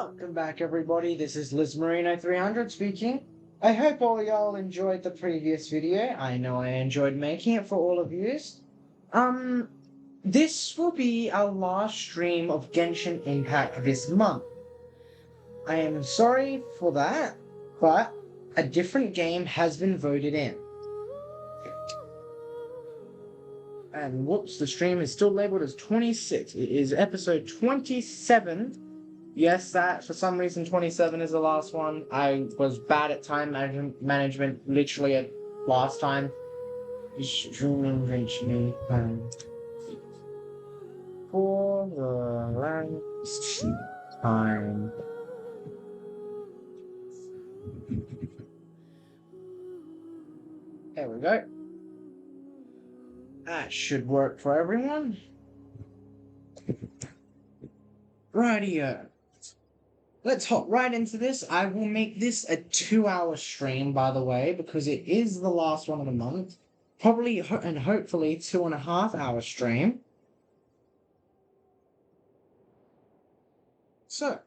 Welcome back, everybody. This is Liz Marino 300 speaking. I hope all y'all enjoyed the previous video. I know I enjoyed making it for all of yous. This will be our last stream of Genshin Impact this month. I am sorry for that, but a different game has been voted in. And whoops, the stream is still labeled as 26. It is episode 27. Yes, that, for some reason, 27 is the last one. I was bad at time management literally at last time. Eventually, for the last time. There we go. That should work for everyone. Rightio. Let's hop right into this. I will make this a 2-hour stream, by the way, because it is the last one of the month. Probably and hopefully 2.5-hour stream. So,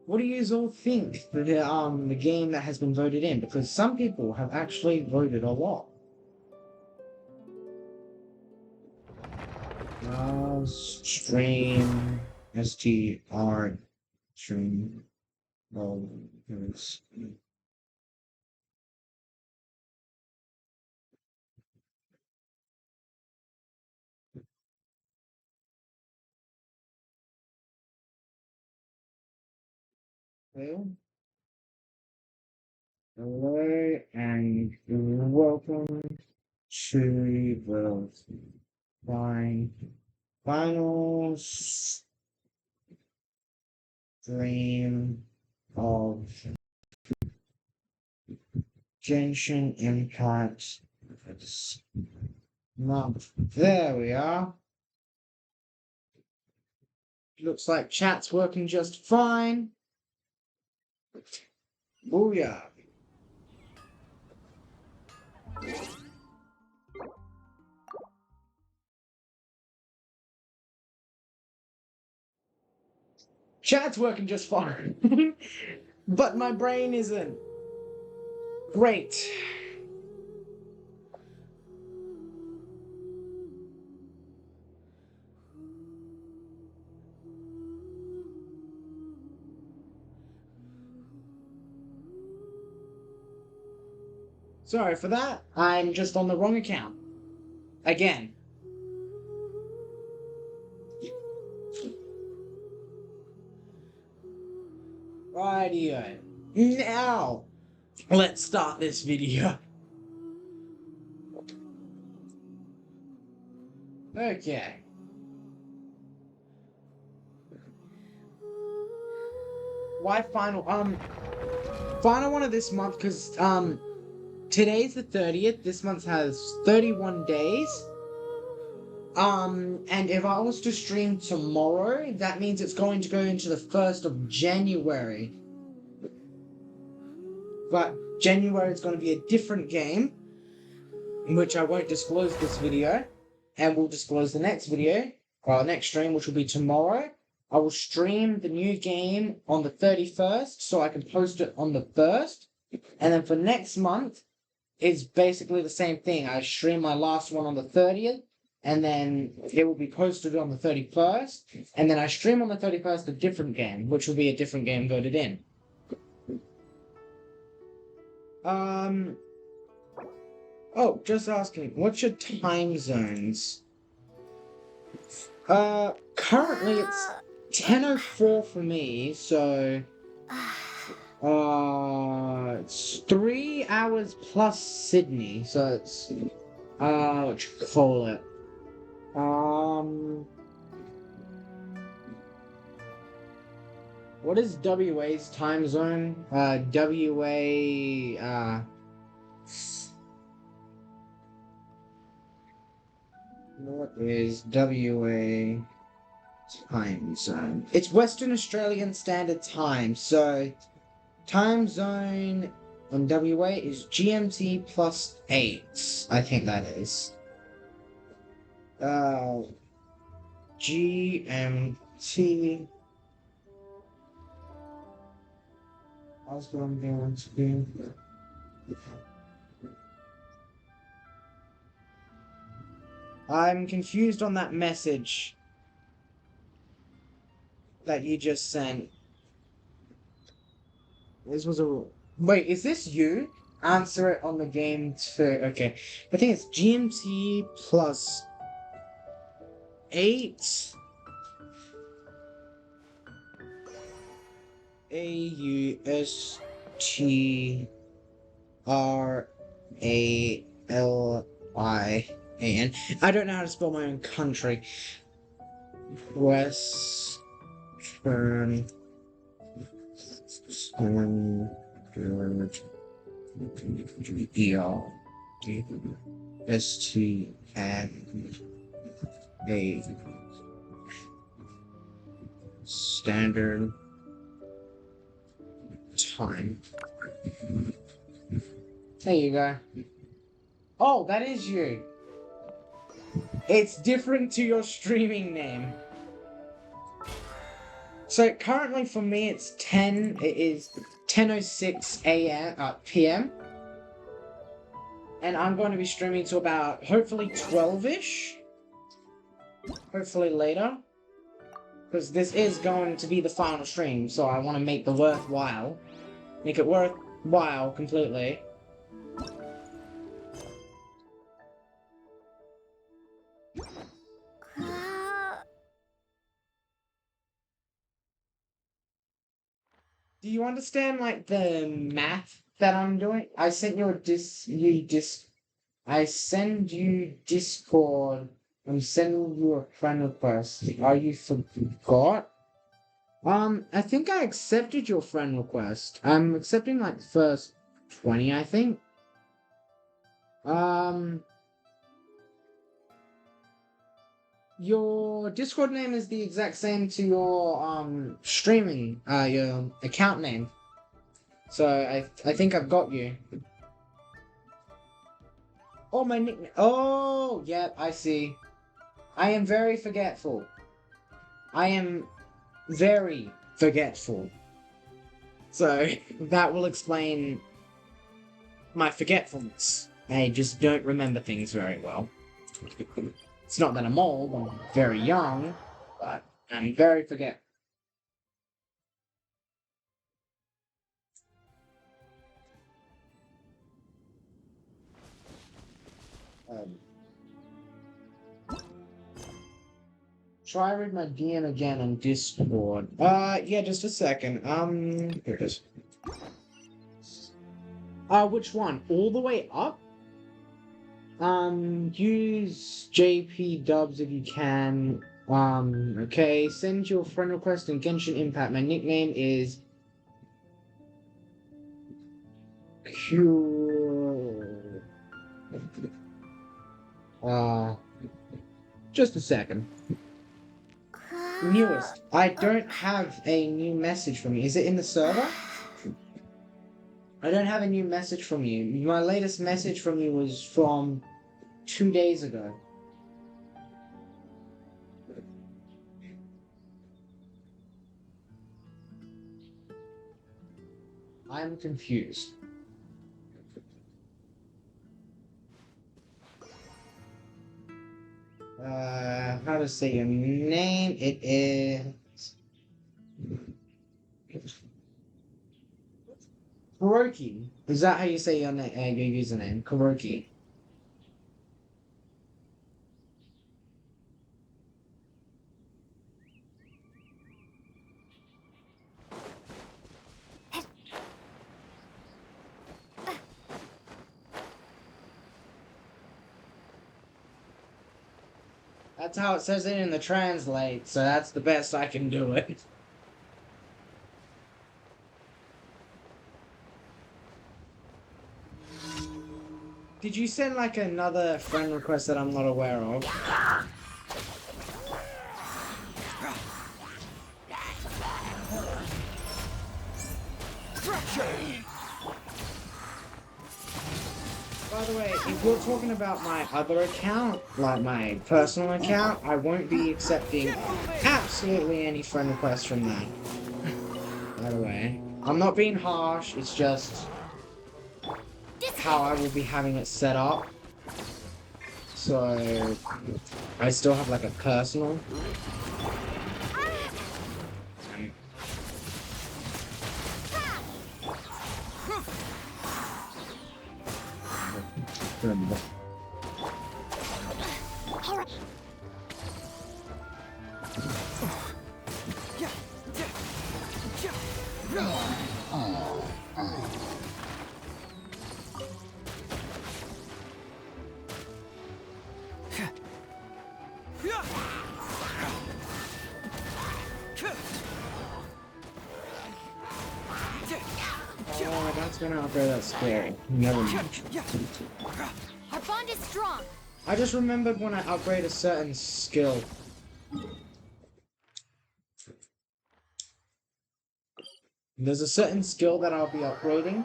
what do you all think for the game that has been voted in? Because some people have actually voted a lot. Stream STR stream. Well, hello and welcome to the final stream of Genshin Impact this month. There we are. Looks like chat's working just fine. Booyah. Chat's working just fine. But my brain isn't. Great. Sorry for that. I'm just on the wrong account. Again. Rightio. Now, let's start this video. Okay. Why final? Final one of this month, because, today's the 30th. This month has 31 days. And if I was to stream tomorrow, that means it's going to go into the 1st of January. But January is going to be a different game, which I won't disclose this video, and we'll disclose the next video, or next stream, which will be tomorrow. I will stream the new game on the 31st, so I can post it on the 1st. And then for next month, it's basically the same thing. I stream my last one on the 30th, and then it will be posted on the 31st, and then I stream on the 31st a different game, which will be a different game voted in. Oh, just asking, what's your time zones? Currently it's 10:04 for me, so it's 3 hours plus Sydney, so it's what you call it? What is WA's time zone? WA what is WA time zone? It's Western Australian Standard Time, so time zone on WA is GMT plus 8. I think that is. GMT was going to do. I'm confused on that message that you just sent. This was a... Wait, is this you? Answer it on the game too. Okay. I think it's GMT plus 8 AUSTRALIAN. I don't know how to spell my own country. Western standard time. There you go. Oh, that is you. It's different to your streaming name. So currently for me it's 10. It is 10:06 p.m. And I'm going to be streaming to about hopefully 12ish. Hopefully later. Because this is going to be the final stream, so I want to make the worthwhile. Make it worthwhile completely. Do you understand, like, the math that I'm doing? I sent you I send you Discord. I'm sending you a friend request. Are you forgot? I think I accepted your friend request. I'm accepting, like, the first 20, I think. Your Discord name is the exact same to your, streaming, your account name. So, I think I've got you. Oh, my nickname. Oh, yeah, I see. I am very forgetful. I am very forgetful. So, that will explain my forgetfulness. I just don't remember things very well. It's not that I'm old, I'm very young, but I'm very forgetful. Try read my DM again on Discord. Yeah, just a second. Here it is. Which one? All the way up? Use JP dubs if you can. Okay, send your friend request in Genshin Impact. My nickname is Q. Just a second. Newest. I don't have a new message from you. Is it in the server? I don't have a new message from you. My latest message from you was from 2 days ago. I'm confused. How to say your name? It is Kuroki. Is that how you say your username? Kuroki. That's how it says it in the translate, so that's the best I can do it. Did you send like another friend request that I'm not aware of? By the way, if you're talking about my other account, like my personal account, I won't be accepting absolutely any friend requests from that. By the way. I'm not being harsh, it's just how I will be having it set up. So, I still have like a personal. Oh, that's gonna upgrade that scary. Never mind. Our bond is strong. I just remembered when I upgrade a certain skill. There's a certain skill that I'll be upgrading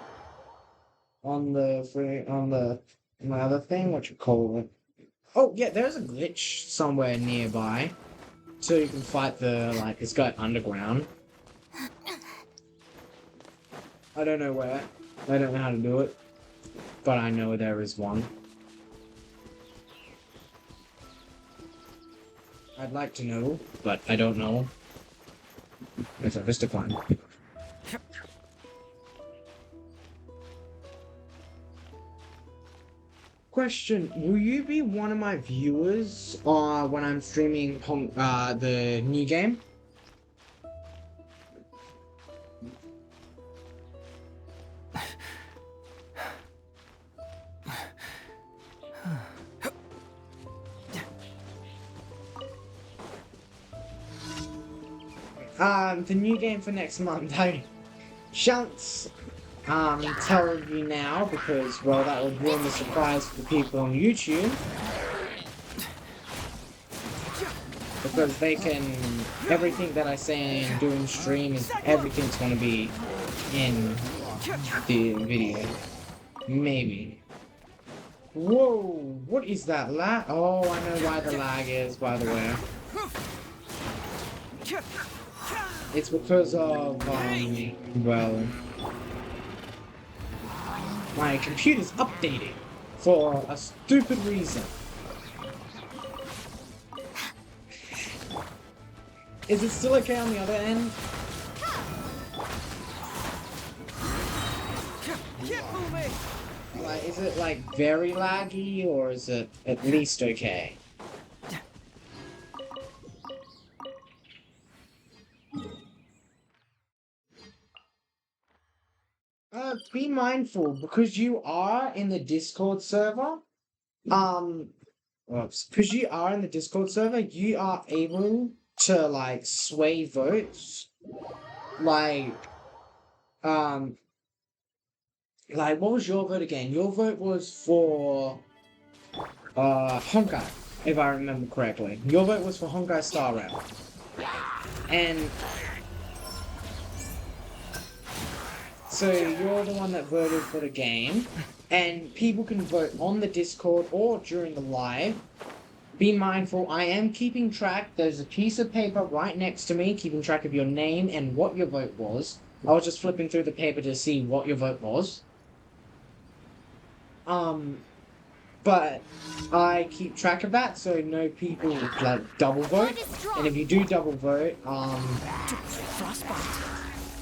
on my other thing, what you call it. Oh yeah, there's a glitch somewhere nearby. So you can fight this guy underground. I don't know where. I don't know how to do it. But I know there is one. I'd like to know, but I don't know. It's a Vista climb. Question: will you be one of my viewers when I'm streaming the new game? The new game for next month. I shan't tell you now because, well, that would ruin the surprise for the people on YouTube. Because they can, everything that I say and do in stream is, everything's gonna be in the video. Maybe. Whoa, what is that lag? Oh, I know why the lag is, by the way. It's because of, well, my computer's updating for a stupid reason. Is it still okay on the other end? Like, is it like very laggy or is it at least okay? Be mindful because you are in the Discord server. Because you are in the Discord server, you are able to like sway votes. Like what was your vote again? Your vote was for Honkai, if I remember correctly. Your vote was for Honkai Star Rail. And so you're the one that voted for the game, and people can vote on the Discord or during the live. Be mindful, I am keeping track. There's a piece of paper right next to me, keeping track of your name and what your vote was. I was just flipping through the paper to see what your vote was. But I keep track of that, so no people like double vote. And if you do double vote,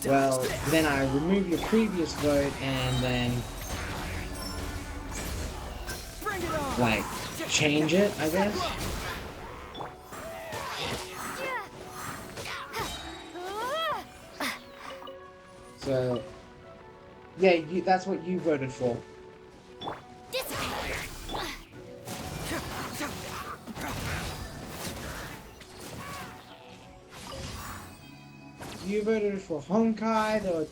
well, then I remove your previous vote and then, like, change it, I guess. So, yeah, that's what you voted for. You voted for Honkai.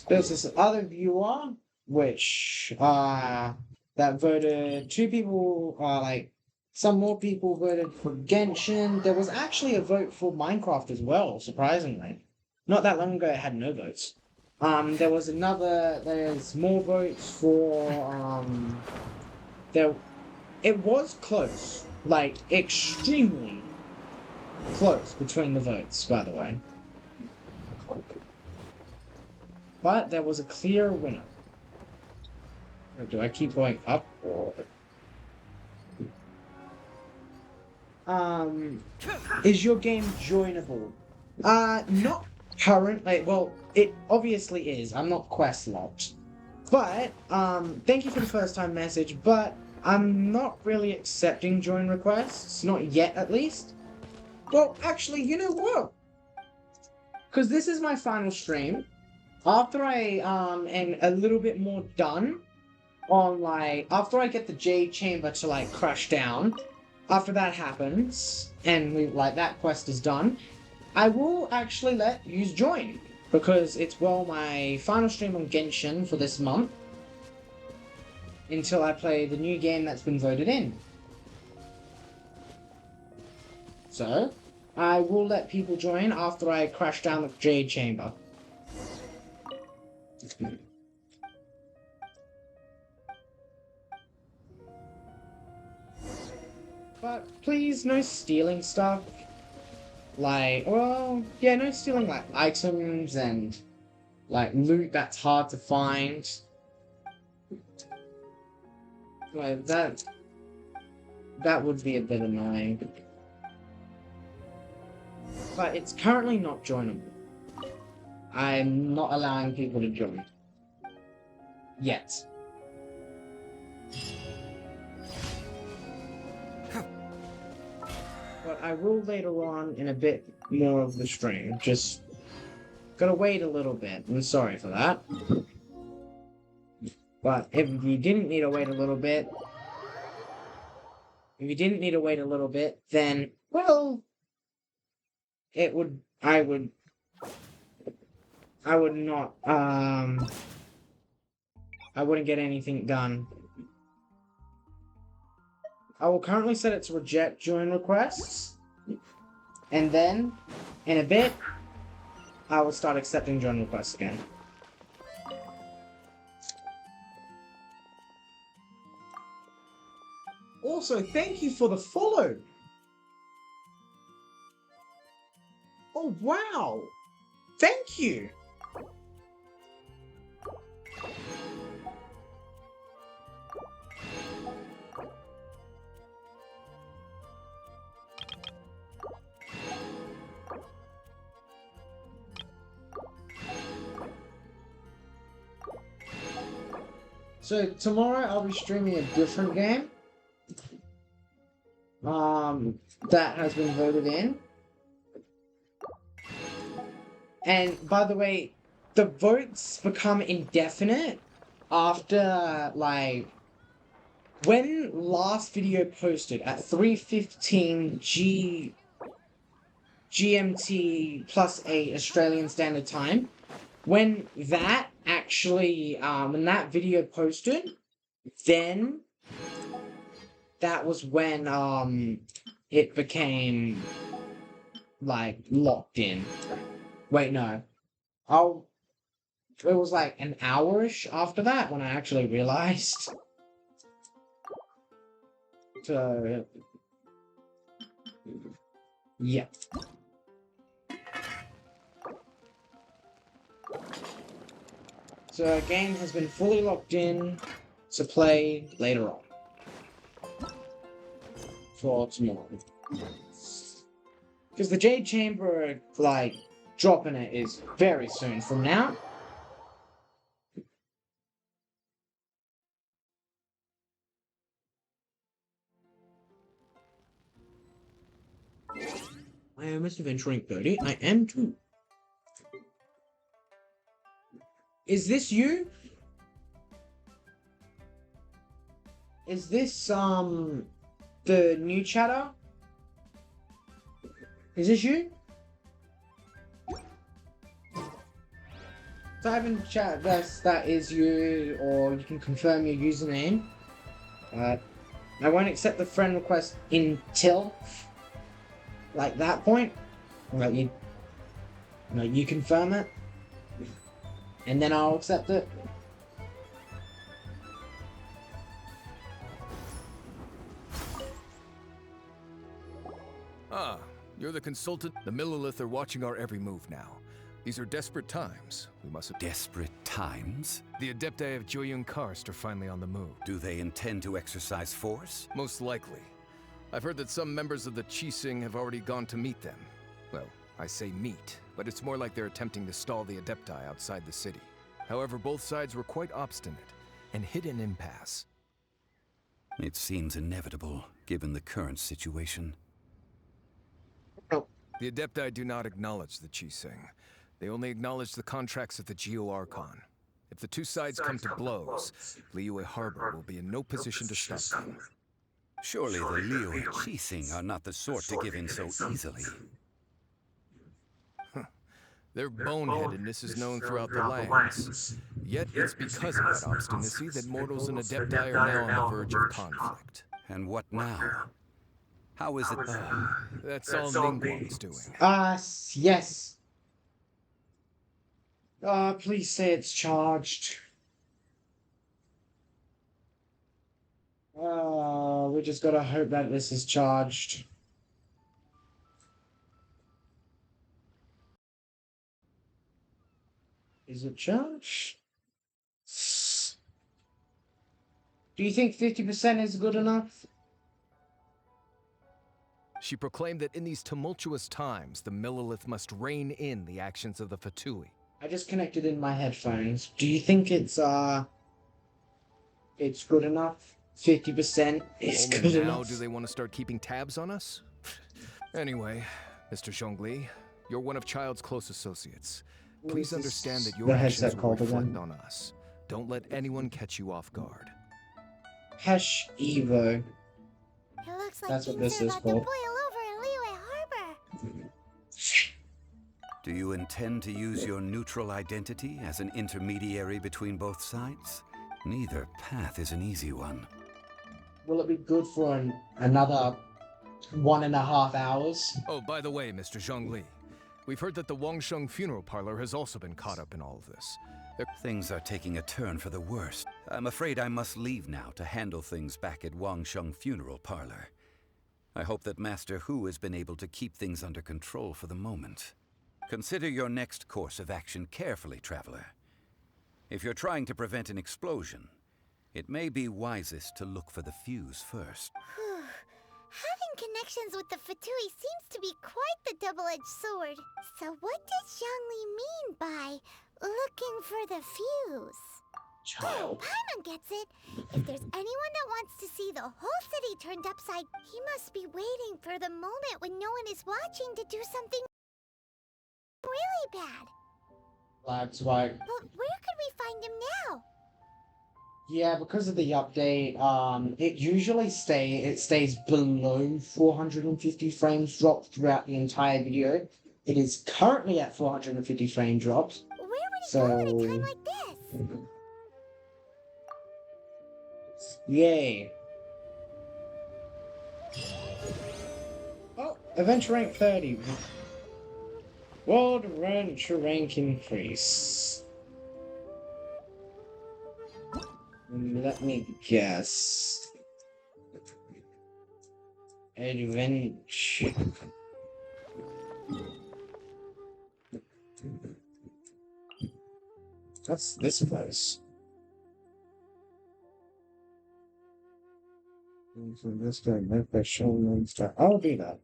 There's this other viewer, which that voted. 2 people, some more people voted for Genshin. There was actually a vote for Minecraft as well, surprisingly. Not that long ago, it had no votes. There's more votes for it was close, like extremely close between the votes, by the way. but there was a clear winner. Or do I keep going up or... Is your game joinable? Not currently. Well, it obviously is. I'm not quest locked. But, thank you for the first time message, but I'm not really accepting join requests. Not yet, at least. Well, actually, you know what? Because this is my final stream. After I, am a little bit more done on, like, after I get the Jade Chamber to, like, crash down, after that happens, and, like, that quest is done, I will actually let yous join. Because it's, well, my final stream on Genshin for this month. Until I play the new game that's been voted in. So, I will let people join after I crash down the Jade Chamber. But please, no stealing stuff. Like, well, yeah, no stealing, like, items and, like, loot that's hard to find. Like, that would be a bit annoying. But it's currently not joinable. I'm not allowing people to join. Yet. But I will later on in a bit more of the stream. Just gotta wait a little bit. I'm sorry for that. But if you didn't need to wait a little bit, then, well, I would not, I wouldn't get anything done. I will currently set it to reject join requests, and then, in a bit, I will start accepting join requests again. Also, thank you for the follow! Oh, wow! Thank you! So, tomorrow I'll be streaming a different game. That has been voted in. And, by the way, the votes become indefinite after, like, when last video posted at 3:15 GMT plus 8 Australian Standard Time, when that actually, when that video posted, then that was when, it became, like, locked in. Wait, no. It was like an hour-ish after that when I actually realized. So, yeah. So, a game has been fully locked in to play later on. For tomorrow. Because the Jade Chamber, like, dropping it is very soon from now. I am Mr. Venturing 30. I am too. Is this you? Is this, the new chatter? Is this you? Type in chat that is you, or you can confirm your username. I won't accept the friend request until, like, that point. Like, you confirm it, and then I'll accept it. Ah, you're the consultant. The Millilith are watching our every move now. These are desperate times. We must... Desperate times? The Adepti of Joyun Karst are finally on the move. Do they intend to exercise force? Most likely. I've heard that some members of the Qixing have already gone to meet them. Well, I say meet, but it's more like they're attempting to stall the Adepti outside the city. However, both sides were quite obstinate and hit an impasse. It seems inevitable, given the current situation. The Adepti do not acknowledge the Qixing. They only acknowledge the contracts of the Geo-Archon. If the two sides come to blows, Liyue Harbor will be in no position to stop them. Surely the Liyue Qixing are not the sort to give in so easily. Their boneheadedness is known throughout the lands. Yet it's because of that obstinacy that mortals and Adepti are now on the verge of conflict. And what now? How is it? That's all Ningguang's doing. Yes. Please say it's charged. We just gotta hope that this is charged. Is it charged? Do you think 50% is good enough? She proclaimed that in these tumultuous times, the Millelith must rein in the actions of the Fatui. I just connected in my headphones. Do you think it's good enough? 50% is Only good now enough. do they want to start keeping tabs on us? Anyway, Mr. Zhongli, you're one of Child's close associates. Please understand that your The actions headset will called reflect again. on us. Don't let anyone catch you off guard. Hash Evo. It looks like That's what things this are is about to called. boil over in Liyue Harbor. Do you intend to use your neutral identity as an intermediary between both sides? Neither path is an easy one. Will it be good for another 1.5 hours? Oh, by the way, Mr. Zhongli, we've heard that the Wangsheng funeral parlor has also been caught up in all of this. Things are taking a turn for the worst. I'm afraid I must leave now to handle things back at Wangsheng Funeral Parlor. I hope that Master Hu has been able to keep things under control for the moment. Consider your next course of action carefully, Traveler. If you're trying to prevent an explosion, it may be wisest to look for the fuse first. Having connections with the Fatui seems to be quite the double-edged sword. So what does Zhongli mean by looking for the fuse? Child. Paimon gets it. If there's anyone that wants to see the whole city turned upside, he must be waiting for the moment when no one is watching to do something really bad. That's why. But where could we find him now? Yeah, because of the update, it usually stays below 450 frames dropped throughout the entire video. It is currently at 450 frame drops. Where would he go at a time like this? Yay. Oh, adventure rank 30. World adventure rank increase. Let me guess. Adventure. What's this place? This guy, that by showing stuff. I'll do that.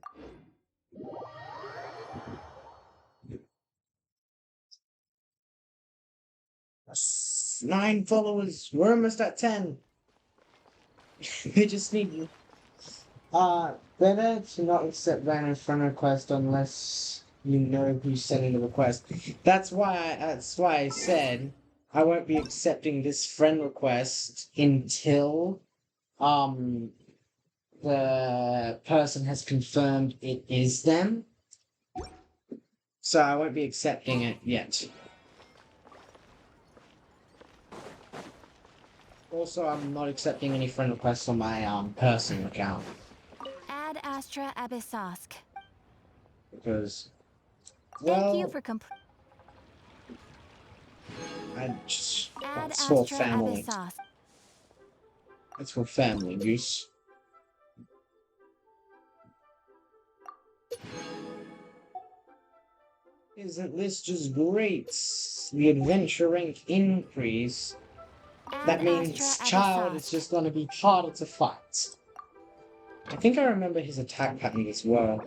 That's 9 followers. We're almost at 10. We just need better to not accept random friend request unless you know who's sending the request. That's why I said I won't be accepting this friend request until the person has confirmed it is them. So I won't be accepting it yet. Also, I'm not accepting any friend requests on my personal account. Ad Astra Abyssosk. Because, well, Thank you for Ad it's for Astra family. Abyssosk. It's for family use. Isn't this just great? The adventure rank increase. That means child is just gonna be harder to fight. I think I remember his attack pattern as well.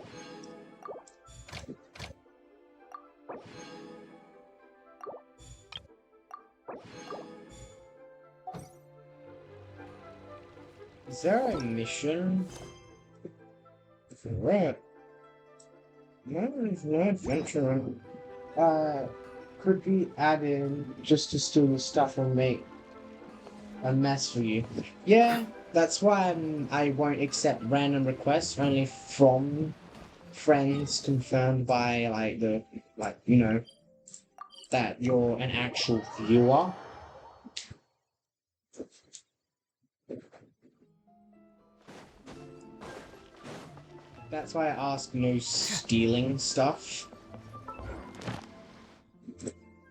Is there a mission? Right. No, there's no adventure. Could be added just to steal the stuff and make a mess for you. Yeah, that's why I won't accept random requests only from friends confirmed by that you're an actual viewer. That's why I ask no stealing stuff.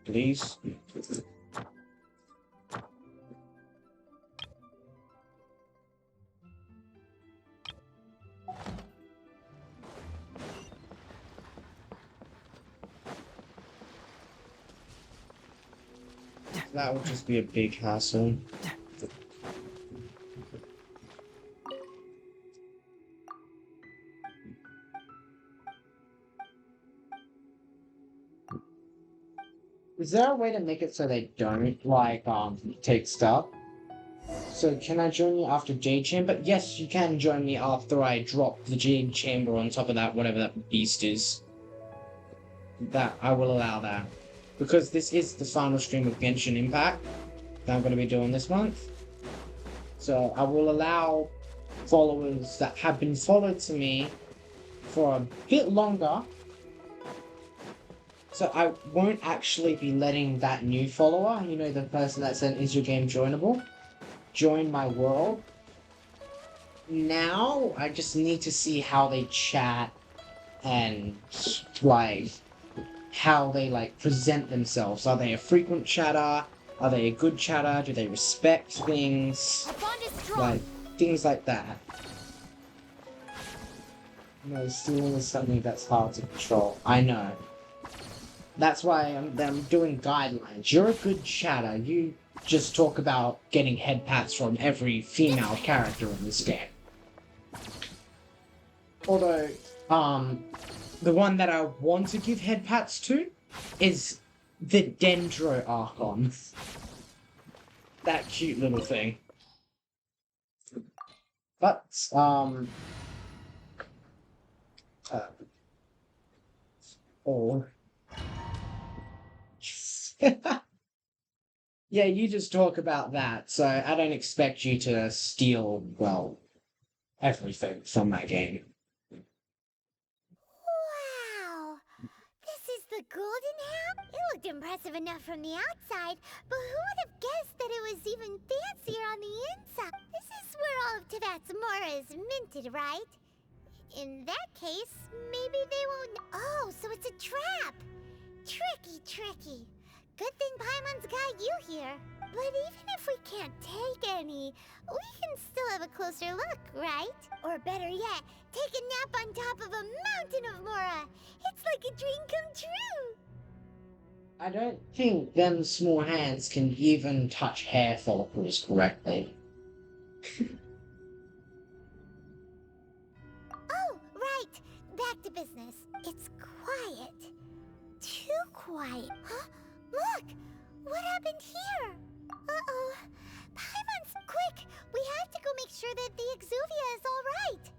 Please. That would just be a big hassle. Is there a way to make it so they don't, take stuff? So can I join you after Jade Chamber? Yes, you can join me after I drop the Jade Chamber on top of that, whatever that beast is. That, I will allow that. Because this is the final stream of Genshin Impact that I'm going to be doing this month. So I will allow followers that have been followed to me for a bit longer. So I won't actually be letting that new follower, you know, the person that said, "Is your game joinable?" join my world. Now, I just need to see how they chat and, how they, present themselves. Are they a frequent chatter? Are they a good chatter? Do they respect things? Things like that. No, stealing is something that's hard to control. I know. That's why I'm doing guidelines. You're a good chatter. You just talk about getting head pats from every female character in this game. Although, the one that I want to give head pats to is the Dendro Archon. That cute little thing. But, yeah, you just talk about that, so I don't expect you to steal, everything from that game. Wow! This is the golden ham? It looked impressive enough from the outside, but who would have guessed that it was even fancier on the inside? This is where all of Teyvat's Mora is minted, right? In that case, maybe they won't... Oh, so it's a trap! Tricky. Good thing Paimon's got you here. But even if we can't take any, we can still have a closer look, right? Or better yet, take a nap on top of a mountain of Mora. It's like a dream come true. I don't think them small hands can even touch hair follicles correctly. Oh, right. Back to business. It's quiet. Too quiet. Huh? Look! What happened here? Uh-oh. Paimon's, quick! We have to go make sure that the Exuvia is alright.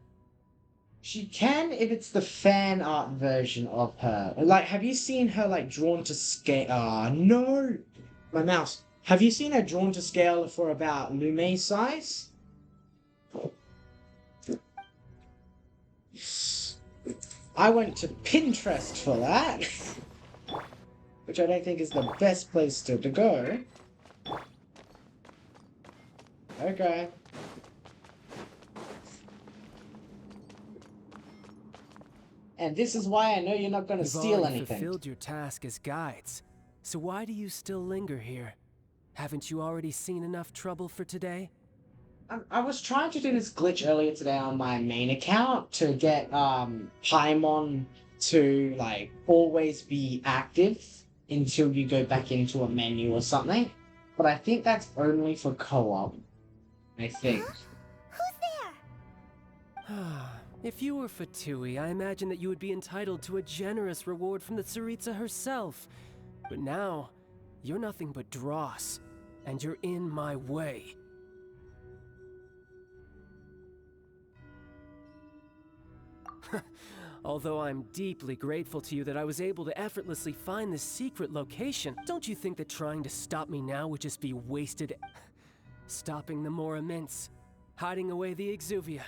She can if it's the fan art version of her. Have you seen her, drawn to scale? No! My mouse. Have you seen her drawn to scale for about Lume size? I went to Pinterest for that. Which I don't think is the best place to go. Okay. And this is why I know you're not going to steal anything. You've fulfilled your task as guides, so why do you still linger here? Haven't you already seen enough trouble for today? I was trying to do this glitch earlier today on my main account to get Paimon to like always be active until you go back into a menu or something. But I think that's only for co-op. I think. Who's there? If you were Fatui, I imagine that you would be entitled to a generous reward from the Tsaritsa herself. But now, you're nothing but dross, and you're in my way. Although I'm deeply grateful to you that I was able to effortlessly find this secret location, don't you think that trying to stop me now would just be wasted? Stopping the Mora Mints, hiding away the Exuvia.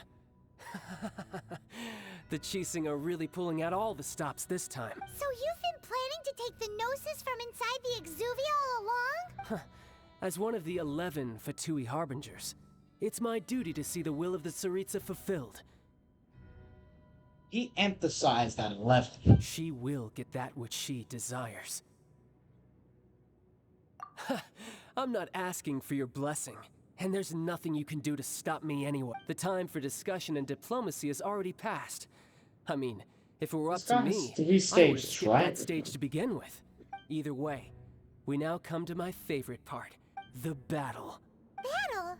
The Chising are really pulling out all the stops this time. So you've been planning to take the Gnosis from inside the Exuvia all along? As one of the 11 Fatui Harbingers, it's my duty to see the will of the Tsaritsa fulfilled. He emphasized that 11. She will get that which she desires. I'm not asking for your blessing, and there's nothing you can do to stop me anyway. The time for discussion and diplomacy has already passed. I mean, if it were up to me, I would have skipped that stage to begin with. Either way, we now come to my favorite part, the battle. Battle?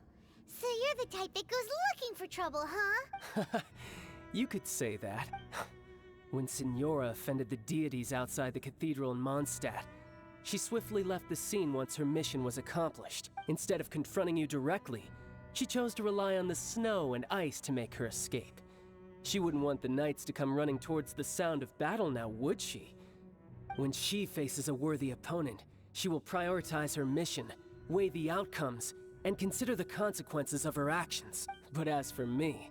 So you're the type that goes looking for trouble, huh? You could say that. When Signora offended the deities outside the cathedral in Mondstadt, she swiftly left the scene once her mission was accomplished. Instead of confronting you directly, she chose to rely on the snow and ice to make her escape. She wouldn't want the knights to come running towards the sound of battle now, would she? When she faces a worthy opponent, she will prioritize her mission, weigh the outcomes, and consider the consequences of her actions. But as for me,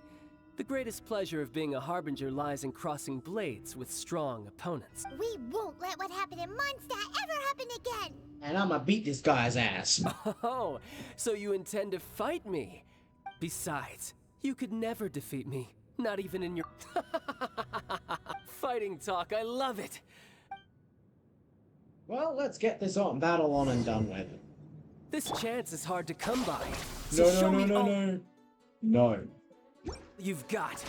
the greatest pleasure of being a Harbinger lies in crossing blades with strong opponents. We won't let what happened in Mondstadt ever happen again! And I'ma beat this guy's ass. Oh, so you intend to fight me? Besides, you could never defeat me, not even in your... Fighting talk, I love it! Well, let's get this battle on and done with. This chance is hard to come by. So show me all No. You've got.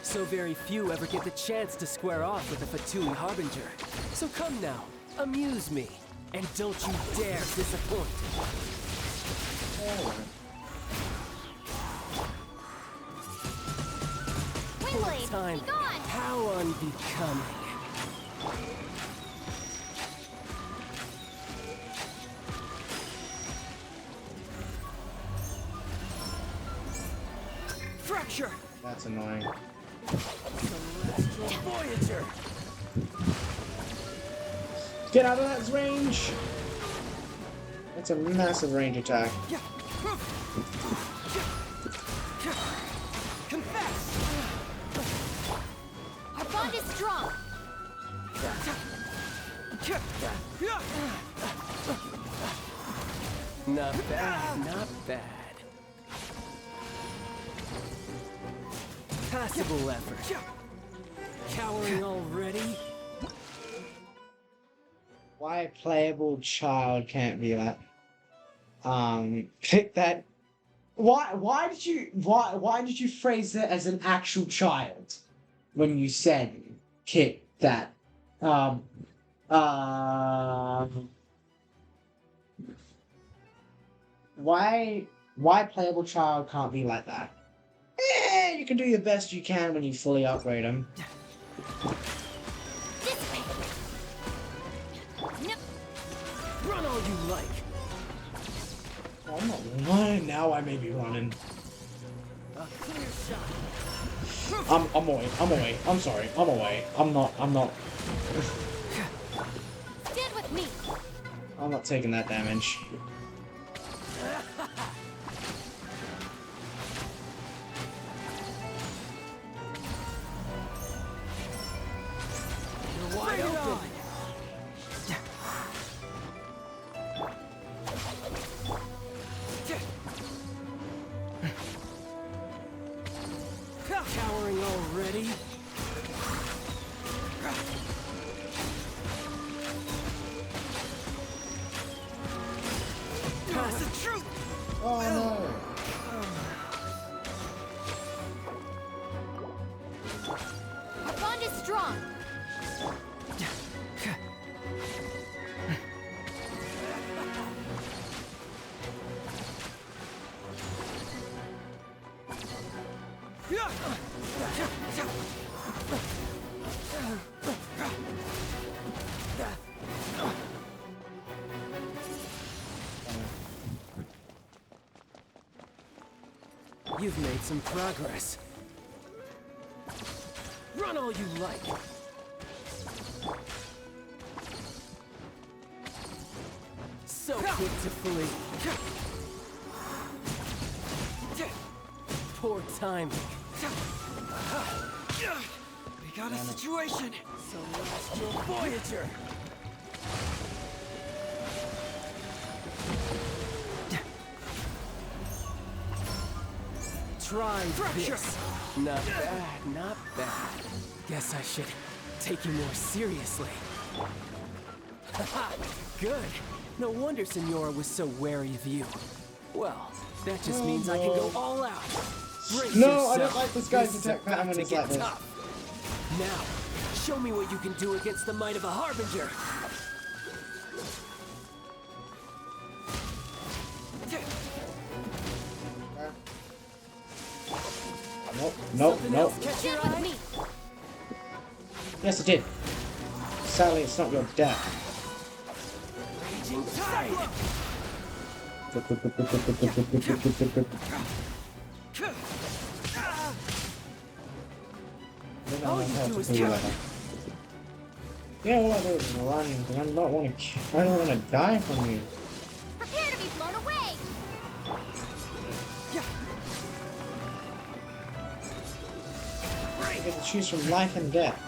So very few ever get the chance to square off with a Fatui Harbinger. So come now, amuse me, and don't you dare disappoint. Windblade, Time. be gone! How unbecoming. Fracture! That's annoying. Celestial Voyager! Get out of that range! That's a massive range attack. Confess! Our bond is strong! Not bad, not bad. Passable effort. Cowering already? Why a playable child can't be that? Pick that. Why did you phrase it as an actual child when you said kick that? Why playable child can't be like that? You can do your best you can when you fully upgrade them. Run all you like. I'm not running. Now I may be running. A clear shot. I'm away. I'm sorry. I'm away. I'm not. Stand with me! I'm not taking that damage. You're wide open. Cowering already? Pass the truth! Oh no! Our bond is strong! You've made some progress. Run all you like. So pitifully. Poor timing. We got a situation. So lost your Voyager. Try this. Not bad, not bad. Guess I should take you more seriously. Haha, good. No wonder Senora was so wary of you. Well, that just means I can go all out. Brace No, I don't yourself. like this guy's This is attack pattern about when to it's like get this. tough. Now, show me what you can do against the might of a Harbinger. Nope, nope, Something nope. else catch your Stand with eye? me. Yes, it did. Sadly, it's not your death. Raging tide. All you do is Yeah, counter. all I do is run, because I don't want to die from you. Prepare to be blown away. You get to choose from life and death.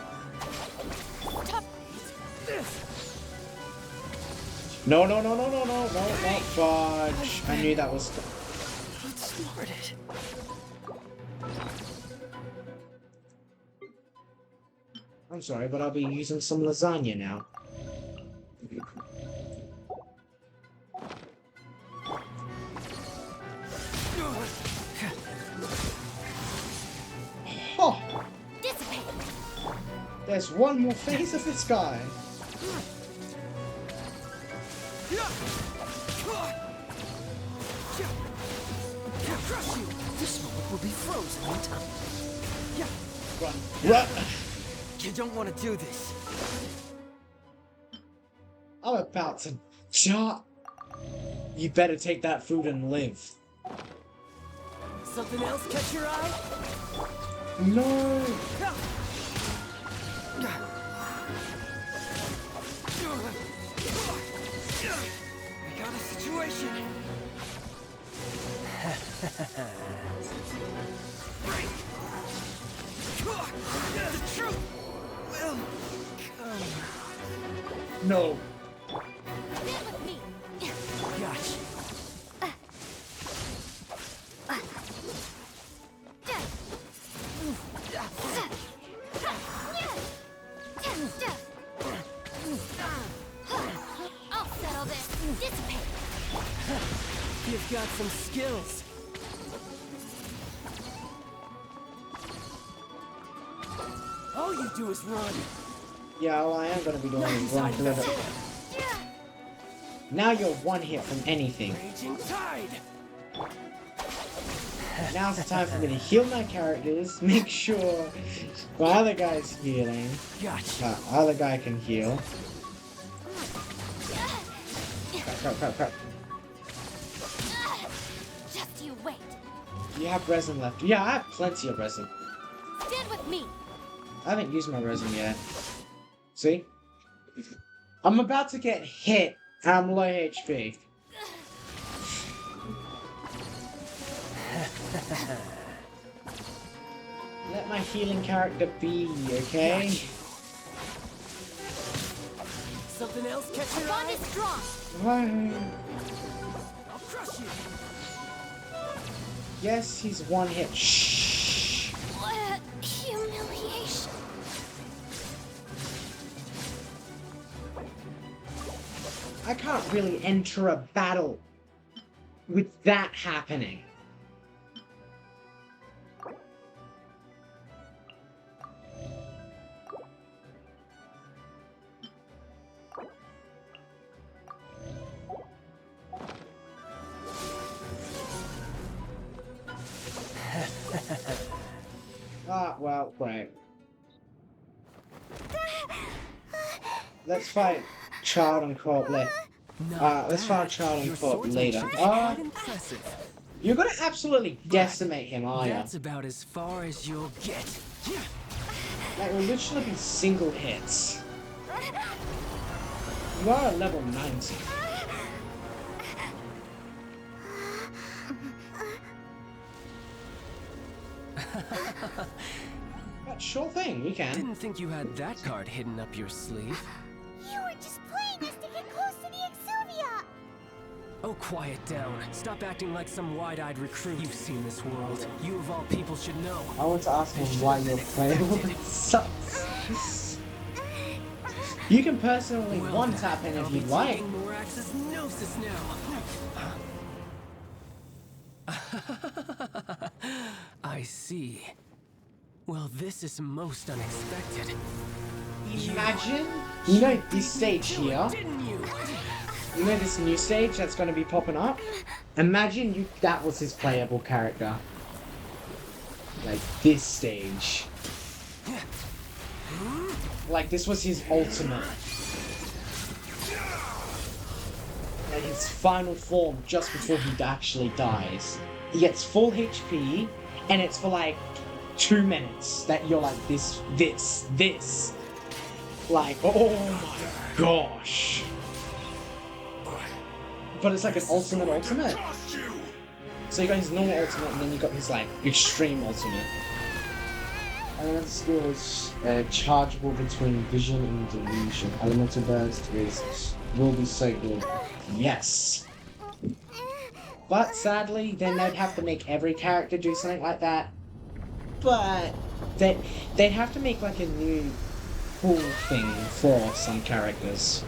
No, no, no, no, no, no, no, no, fudge. I knew that was... Outsmarted. I'm sorry, but I'll be using some lasagna now. Oh, Dissipate. there's one more phase of this guy. Crush you. This moment will be frozen in time. Run. You don't want to do this. I'm about to die. You better take that food and live. Something else catch your eye? No. We got a situation. The truth will come. No. Stand with me. Gotcha. I'll settle this. Dissipate. You've got some skills. All you do is run. Yeah, all I am gonna be doing is Nothing's run hiding through from the... it. Now you're one hit from anything. Raging tide. Now's the time for me to heal my characters, make sure my other guy's healing. Gotcha. Other guy can heal. Crap. Just you wait. Do you have resin left? Yeah, I have plenty of resin. Stand with me. I haven't used my resin yet. See? I'm about to get hit, and I'm low HP. Let my healing character be, okay? Gotcha. Something else catch your Bond eye? is strong. Why? I'll crush you. Yes, he's one hit. Shh. What humiliation. I can't really enter a battle with that happening. well, great. Let's fight Child and Co-op later. Let's fight Child and Co-op later. You're gonna absolutely decimate him, are you? That's about as far as you'll get. Like, will literally be single hits. You are at level 90. But sure thing, we can. Didn't think you had that card hidden up your sleeve. You were just playing us to get close to the Exuvia! Oh, quiet down. Stop acting like some wide-eyed recruit. You've seen this world. You of all people should know. I want to ask him why you're playable. It sucks. You can personally Well, one-tap him if I'll you'd be like. taking more Axis Gnosis now. I see. Well, this is most unexpected. Imagine, you know this stage here, Didn't you? you know this new stage that's going to be popping up? Imagine that was his playable character. Like this stage. Like this was his ultimate. Like his final form just before he actually dies. He gets full HP and it's for like 2 minutes that you're like this. Like, oh my gosh. But it's like an ultimate. So you got his normal ultimate and then you got his like extreme ultimate. Elemental skill is chargeable between vision and delusion. Elemental burst will be so good. Yes. But sadly, then they'd have to make every character do something like that. But they'd have to make like a new cool thing for some characters.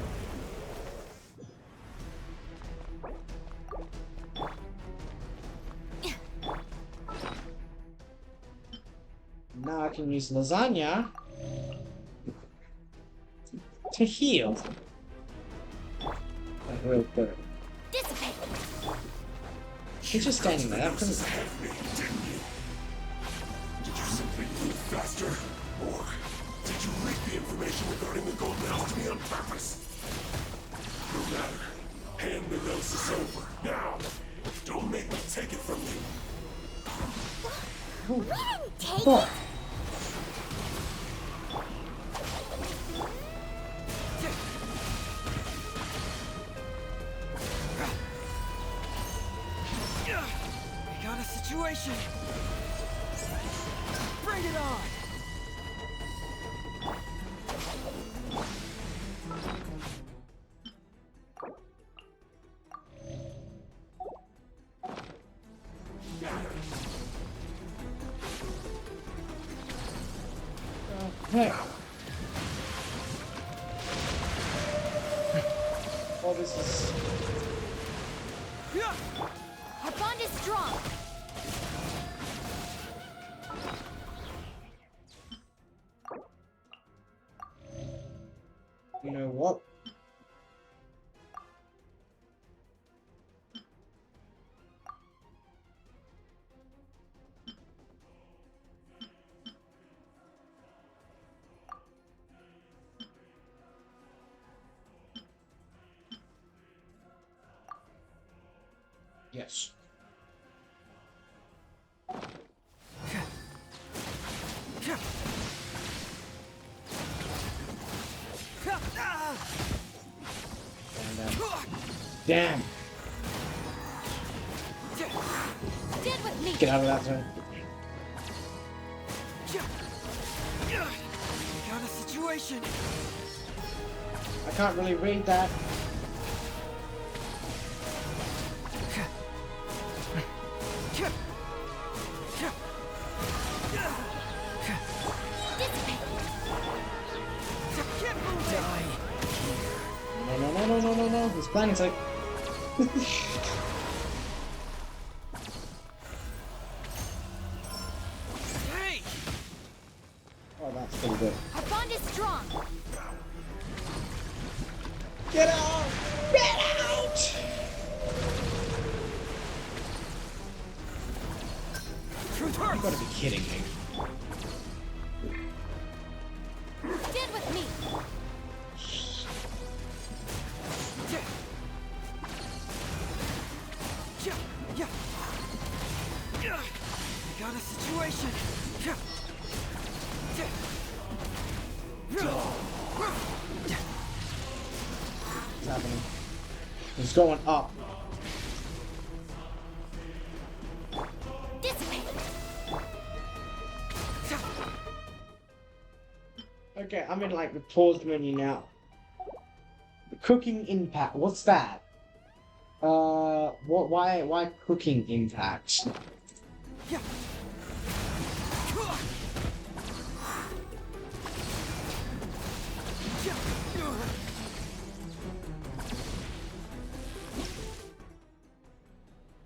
Now I can use lasagna to heal. Like real quick. Dissipate! He's just standing there. Did you simply move faster? Or did you leak the information regarding the golden house to me on purpose? No matter. Hand the gnosis over. Now! Don't make me take it from you. We didn't take Oh. it! We got a situation. Bring it on. Hey. Oh, this is... Our bond is strong! You know what? Yes. Damn. Stand with me! Get out of that zone. We got a situation. I can't really read that. No. His plan is like... Hey! Oh, that's pretty good. Our bond is strong! Get out! Get out! Truth You hurts. gotta be kidding me. situation! What's happening? It's going up. Okay, I'm in like the pause menu now. The cooking impact. What's that? Why cooking impact?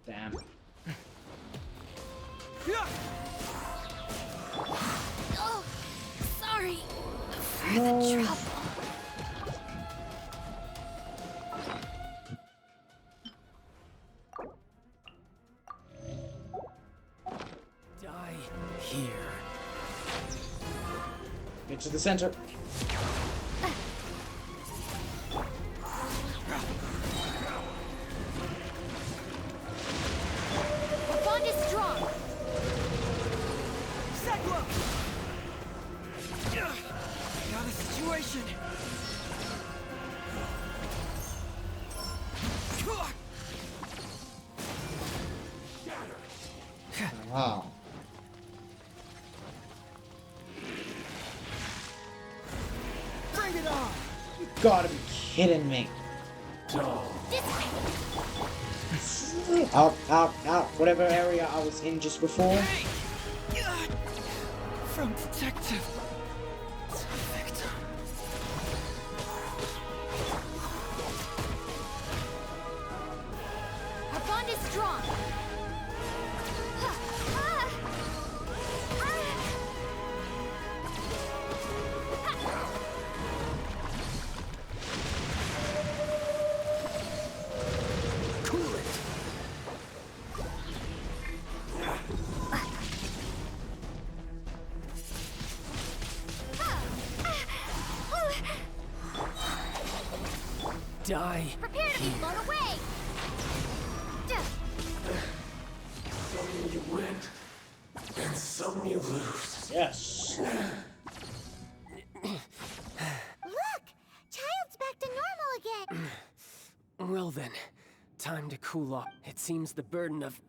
Damn. Oh, sorry for No. the trouble. Die here. Get to the center. The bond is strong. Segwa! Got a situation. Wow. Bring it on! You gotta be kidding me. Out, whatever area I was in just before. From detective to victim. Our bond is strong. Cool it! Die. Prepare to be blown away. Some you win, and some you lose. Yes. Look! Child's back to normal again. Well then, time to cool off. It seems the burden of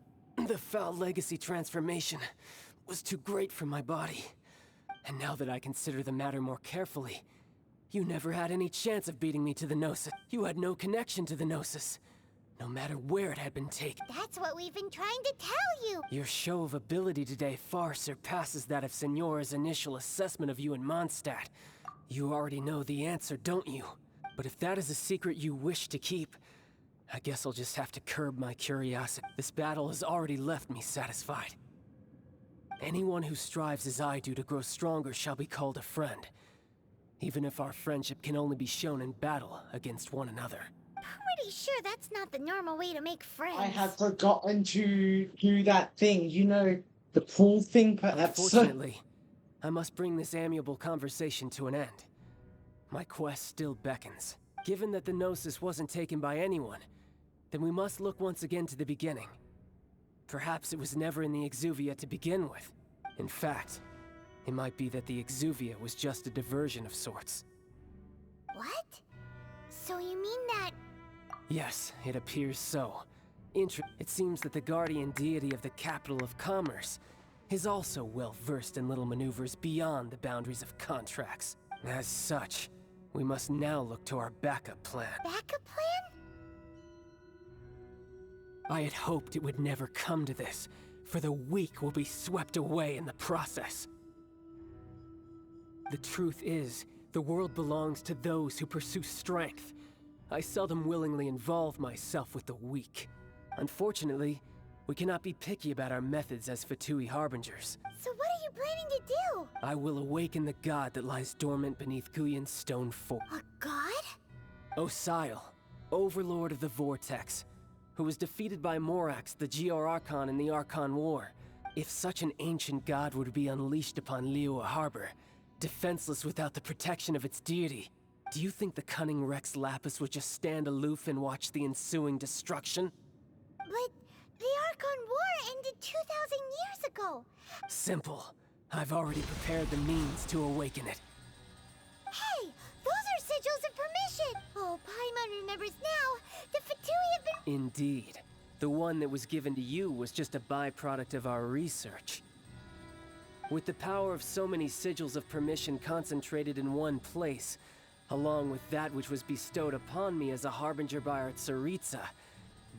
the foul legacy transformation was too great for my body. And now that I consider the matter more carefully, you never had any chance of beating me to the Gnosis. You had no connection to the Gnosis, no matter where it had been taken. That's what we've been trying to tell you. Your show of ability today far surpasses that of Signora's initial assessment of you in Mondstadt. You already know the answer, don't you? But if that is a secret you wish to keep, I guess I'll just have to curb my curiosity. This battle has already left me satisfied. Anyone who strives as I do to grow stronger shall be called a friend, even if our friendship can only be shown in battle against one another. Pretty sure that's not the normal way to make friends. I had forgotten to do that thing. You know, the pool thing, perhaps. Unfortunately, I must bring this amiable conversation to an end. My quest still beckons. Given that the Gnosis wasn't taken by anyone, then we must look once again to the beginning. Perhaps it was never in the Exuvia to begin with. In fact, it might be that the Exuvia was just a diversion of sorts. What? So you mean that... Yes, it appears so. It seems that the guardian deity of the capital of commerce is also well versed in little maneuvers beyond the boundaries of contracts. As such, we must now look to our backup plan. backup plan? I had hoped it would never come to this, for the weak will be swept away in the process. The truth is, the world belongs to those who pursue strength. I seldom willingly involve myself with the weak. Unfortunately, we cannot be picky about our methods as Fatui Harbingers. So what are you planning to do? I will awaken the god that lies dormant beneath Guyon's stone fort. A god? Osial, overlord of the Vortex, who was defeated by Morax, the GR Archon in the Archon War. If such an ancient god were to be unleashed upon Liyue Harbor, defenseless without the protection of its deity, do you think the cunning Rex Lapis would just stand aloof and watch the ensuing destruction? But The Archon War ended 2,000 years ago. Simple. I've already prepared the means to awaken it. Hey, those are sigils of permission. Oh, Paimon remembers now. The Fatui have been... Indeed. The one that was given to you was just a byproduct of our research. With the power of so many sigils of permission concentrated in one place, along with that which was bestowed upon me as a harbinger by our Tsaritsa,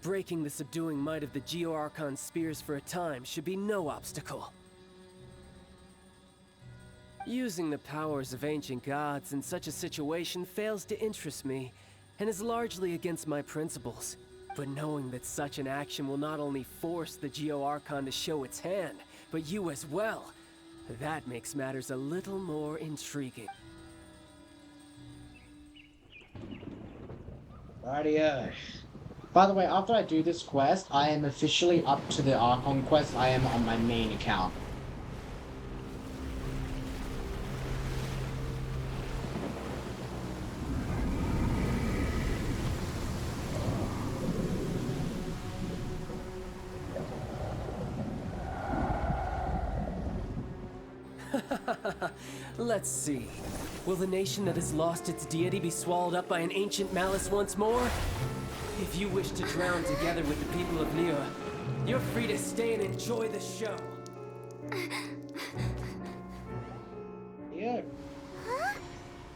breaking the subduing might of the Geo-Archon spears for a time should be no obstacle. Using the powers of ancient gods in such a situation fails to interest me, and is largely against my principles. But knowing that such an action will not only force the Geo-Archon to show its hand, but you as well, that makes matters a little more intriguing. Rightio. By the way, after I do this quest, I am officially up to the Archon quest. I am on my main account. Let's see. Will the nation that has lost its deity be swallowed up by an ancient malice once more? If you wish to drown together with the people of Liyue, you're free to stay and enjoy the show. Yeah. Huh?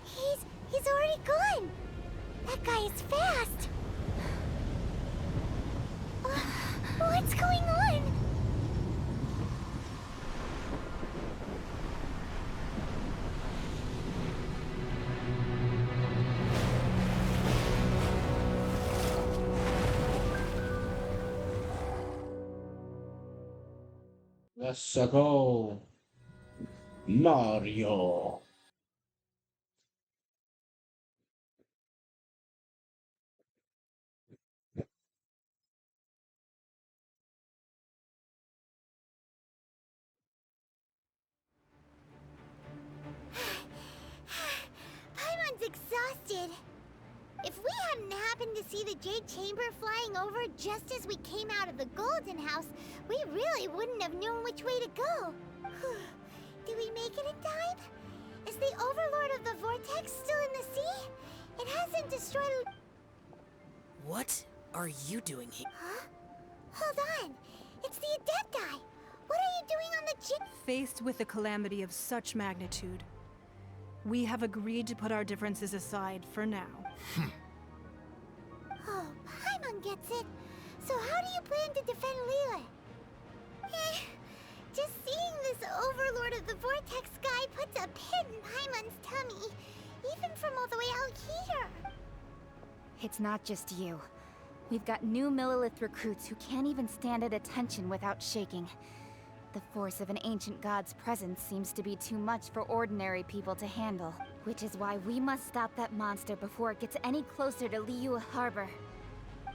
He's already gone. That guy is fast. What's going on? Let's go. Mario. Paimon's exhausted. If we hadn't happened to see the Jade Chamber flying over just as we came out of the Golden House, we really wouldn't have known which way to go. Did we make it in time? Is the Overlord of the Vortex still in the sea? It hasn't destroyed... What are you doing here? Huh? Hold on. It's the Adepti. What are you doing on the Jade... Faced with a calamity of such magnitude, we have agreed to put our differences aside for now. Oh, Paimon gets it. So how do you plan to defend Liyue? Just seeing this Overlord of the Vortex guy puts a pit in Paimon's tummy, even from all the way out here. It's not just you. We've got new Millilith recruits who can't even stand at attention without shaking. The force of an ancient god's presence seems to be too much for ordinary people to handle, which is why we must stop that monster before it gets any closer to Liyue Harbor.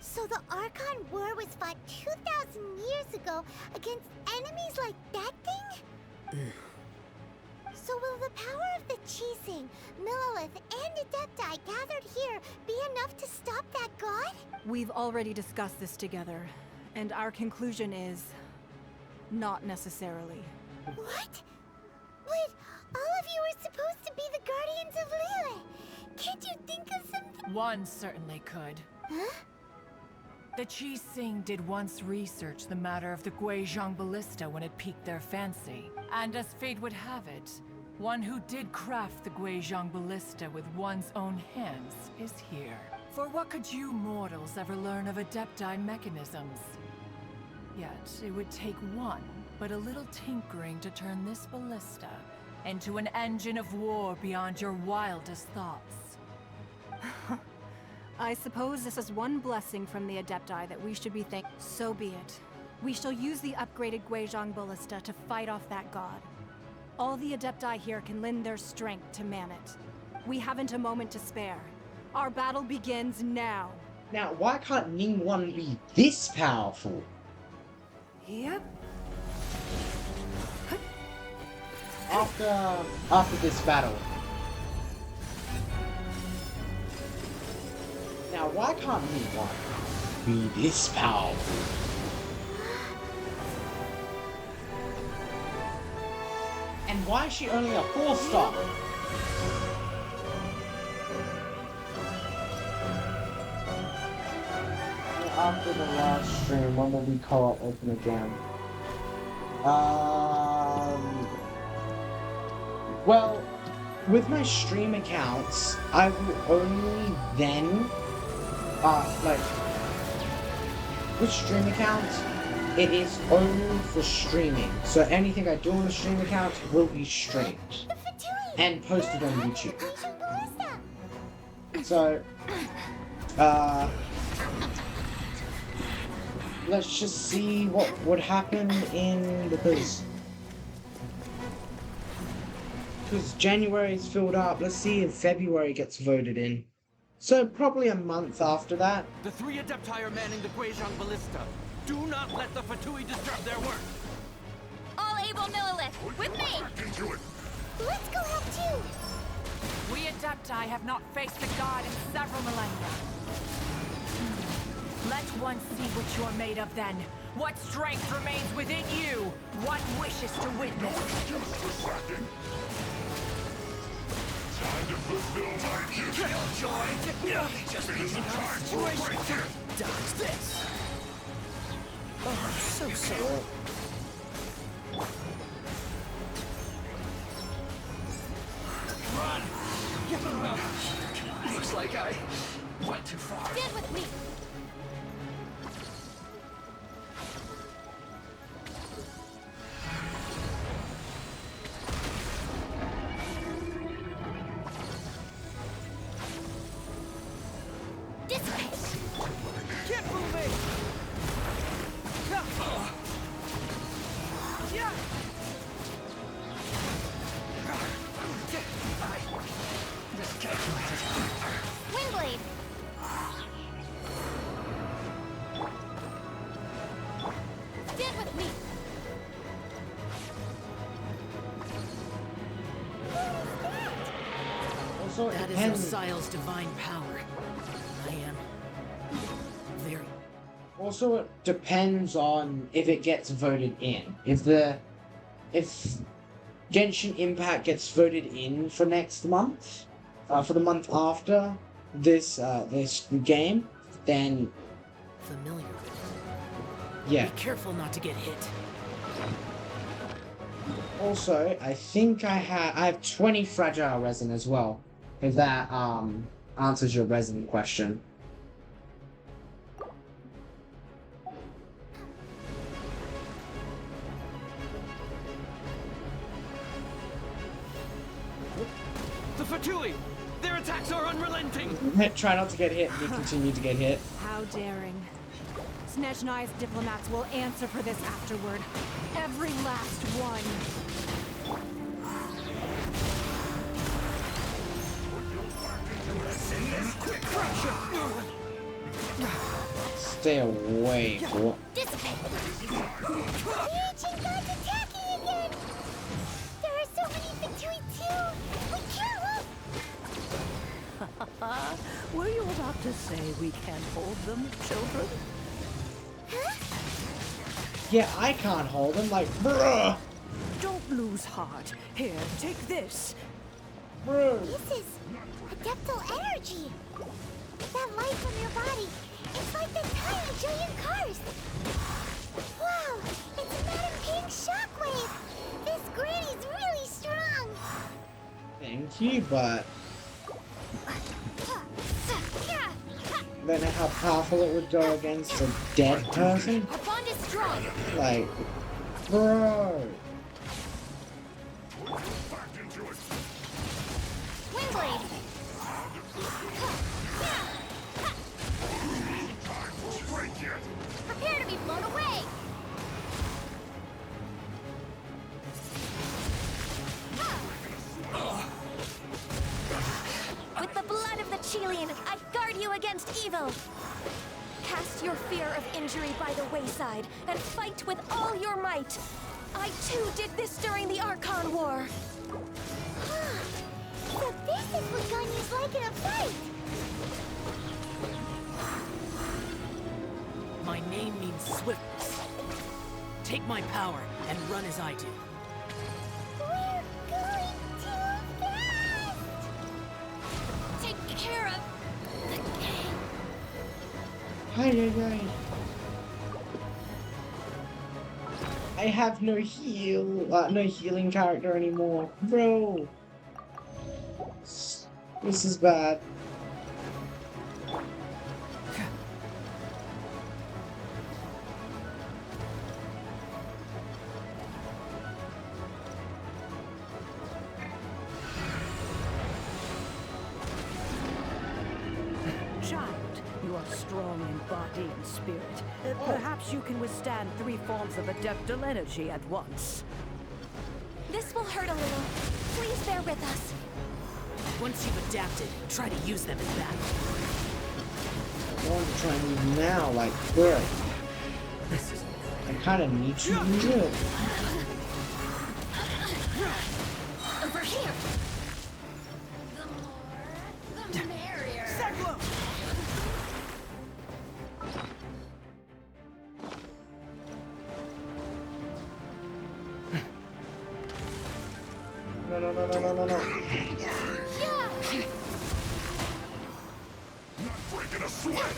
So the Archon War was fought 2,000 years ago against enemies like that thing? So will the power of the Qixing, Millilith, and Adepti gathered here be enough to stop that god? We've already discussed this together, and our conclusion is... not necessarily. What? But all of you are supposed to be the guardians of Liyue. Can't you think of something? One certainly could. Huh? The Qixing did once research the matter of the Guizhong Ballista when it piqued their fancy. And as fate would have it, one who did craft the Guizhong Ballista with one's own hands is here. For what could you mortals ever learn of Adepti mechanisms? Yet, it would take one, but a little tinkering to turn this ballista into an engine of war beyond your wildest thoughts. I suppose this is one blessing from the Adepti that we should be thankful. So be it. We shall use the upgraded Guizhong Ballista to fight off that god. All the Adepti here can lend their strength to man it. We haven't a moment to spare. Our battle begins now. Now, why can't Ningguang be this powerful? Yep. After this battle. Now, why can't Ningguang be this powerful? why is she only a 4-star? After the last stream, when will we co-op open again? Well, with my stream accounts, I will only then, with stream accounts, it is only for streaming. So anything I do on the stream account will be streamed and posted on YouTube. So, let's just see what would happen because January is filled up. Let's see if February gets voted in. So probably a month after that. The 3 Adepti are manning the Guizhong Ballista. Do not let the Fatui disturb their work. All able Millilith, with me! Let's go help too! We Adepti have not faced the god in several millennia. Let one see what you're made of then. What strength remains within you? What wishes to witness? Time to fulfill my duty. Killjoy! Just in our situation. Dodge this. Oh, so sorry. Run! Looks like I went too far. Stand with me! Keep moving! Yeah! Miscalculated. Wingblade! Stand with me! Also, That is Osial's divine power. I am very... Also, it depends on if it gets voted in. If Genshin Impact gets voted in for next month, for the month after this this game, then familiar. yeah. Be careful not to get hit. Also, I think I have 20 fragile resin as well. If that answers your resin question. The Fatui! Their attacks are unrelenting! Try not to get hit, and you continue to get hit. How daring. Snezhnai's diplomats will answer for this afterward. Every last one. Stay away, boy. Dissipate! The ancient god's attacking again! There are so many Fatui too! We can't look! Were you about to say we can't hold them, children? Huh? Yeah, I can't hold him, like, bruh! Don't lose heart. Here, take this. Bruh! This is adeptal energy! That light from your body, it's like the tiny giant cars! Wow! It's Madam Ping's shockwave! This granny's really strong! Thank you, but I don't know how powerful it would go against a dead person. Our bond is strong! Like, bro. Wingblade! Prepare to be blown away! With the blood of the Chilean, I guard you against evil! Cast your fear of injury by the wayside, and fight with all your might! I too did this during the Archon War! So this is what Ganya's like in a fight! My name means swiftness. Take my power and run as I do. care of the gang. Hi. I have no healing character anymore, bro. This is bad. Child, you are strong in body and spirit. Perhaps you can withstand 3 forms of adeptal energy at once. This will hurt a little. Please bear with us. Once you've adapted, try to use them in battle. I want to try and move now, like, bro. I kind of need to use it. Over here. The more, the merrier. No. Not breaking a sweat.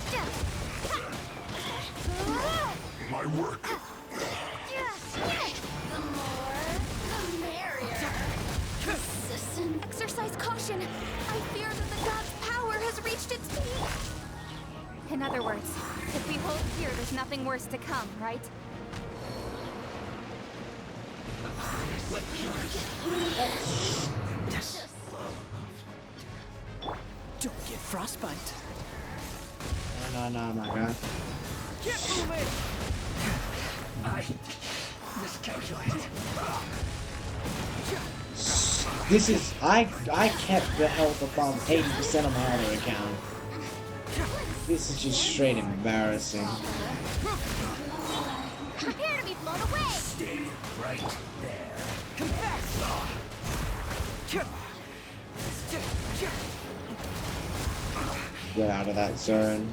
My work. The more, the merrier. Persistent. Exercise caution. I fear that the god's power has reached its peak. In other words, if we hold here, there's nothing worse to come, right? Don't get frostbite. No, my god. Get moving! I miscalculated. This is I kept the health above 80% of my other account. This is just straight embarrassing. Prepare to be blown away. Stay right there. Confess! Get out of that zone.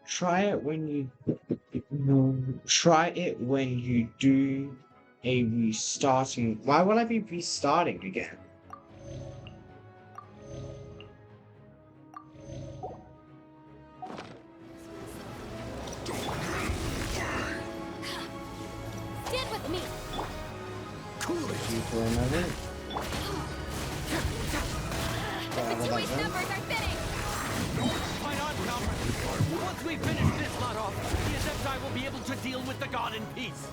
Try it when you do a restarting. Why would I be restarting again? Stand with me. Cool you for a moment. The choice numbers are thinning. Fight on, Calvert. Once we finish this lot off, the Adepti will be able to deal with the god in peace.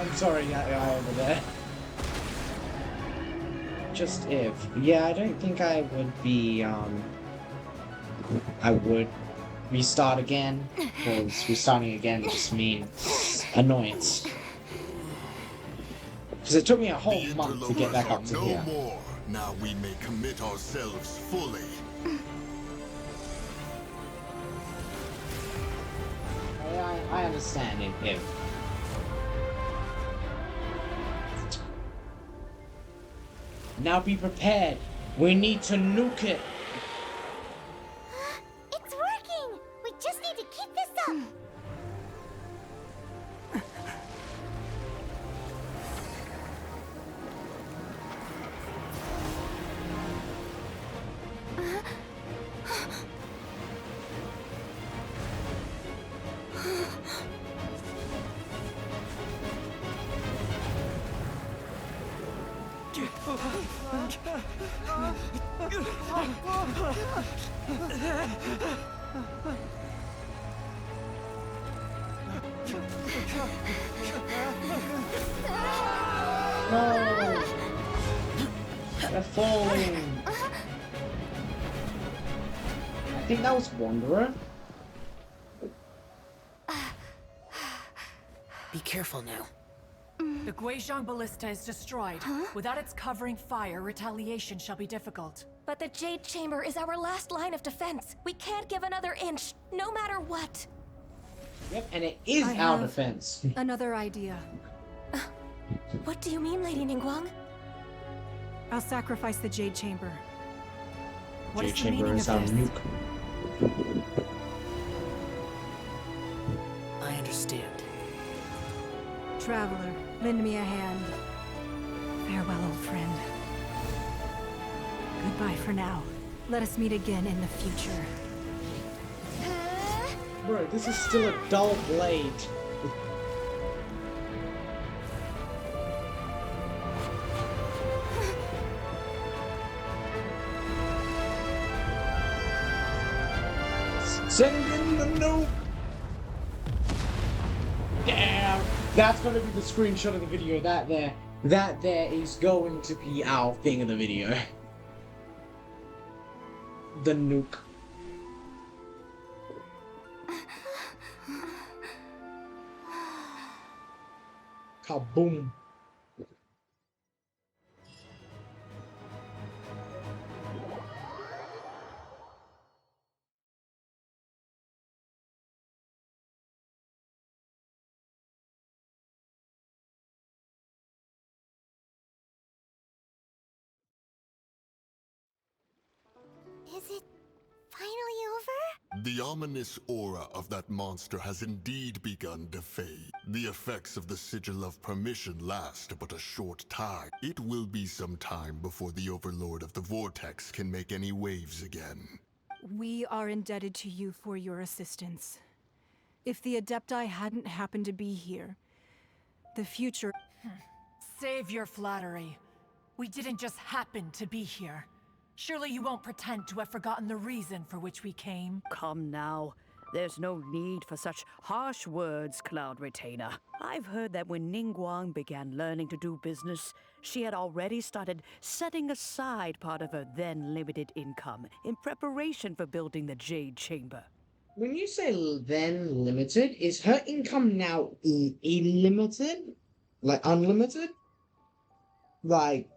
I'm sorry, that guy over there. Just if. Yeah, I don't think I would be, I would restart again, because restarting again just means annoyance. Because it took me a whole month to get back up to here. No more. Now we may commit ourselves fully. I understand it, if. Now be prepared. We need to nuke it. It's working. We just need to keep this up. No! They're falling! I think that was Wanderer. Be careful now. The Guizhong Ballista is destroyed. Without its covering fire, retaliation shall be difficult. But the Jade Chamber is our last line of defense. We can't give another inch, no matter what. Yep, and it is I our have defense. Another idea. What do you mean, Lady Ningguang? I'll sacrifice the Jade Chamber. What Jade is the Chamber meaning is of our this? nuke. Traveler, lend me a hand. Farewell, old friend. Goodbye for now. Let us meet again in the future. Bro, this is still a dull blade. Send in the nuke! Damn! That's gonna be the screenshot of the video, that there. That there is going to be our thing of the video. The nuke. Kaboom. Is it finally over? The ominous aura of that monster has indeed begun to fade. The effects of the Sigil of Permission last but a short time. It will be some time before the Overlord of the Vortex can make any waves again. We are indebted to you for your assistance. If the Adepti hadn't happened to be here, the future... Save your flattery. We didn't just happen to be here. Surely you won't pretend to have forgotten the reason for which we came? Come now. There's no need for such harsh words, Cloud Retainer. I've heard that when Ningguang began learning to do business, she had already started setting aside part of her then limited income in preparation for building the Jade Chamber. When you say then limited, is her income now illimited? Like unlimited? Like,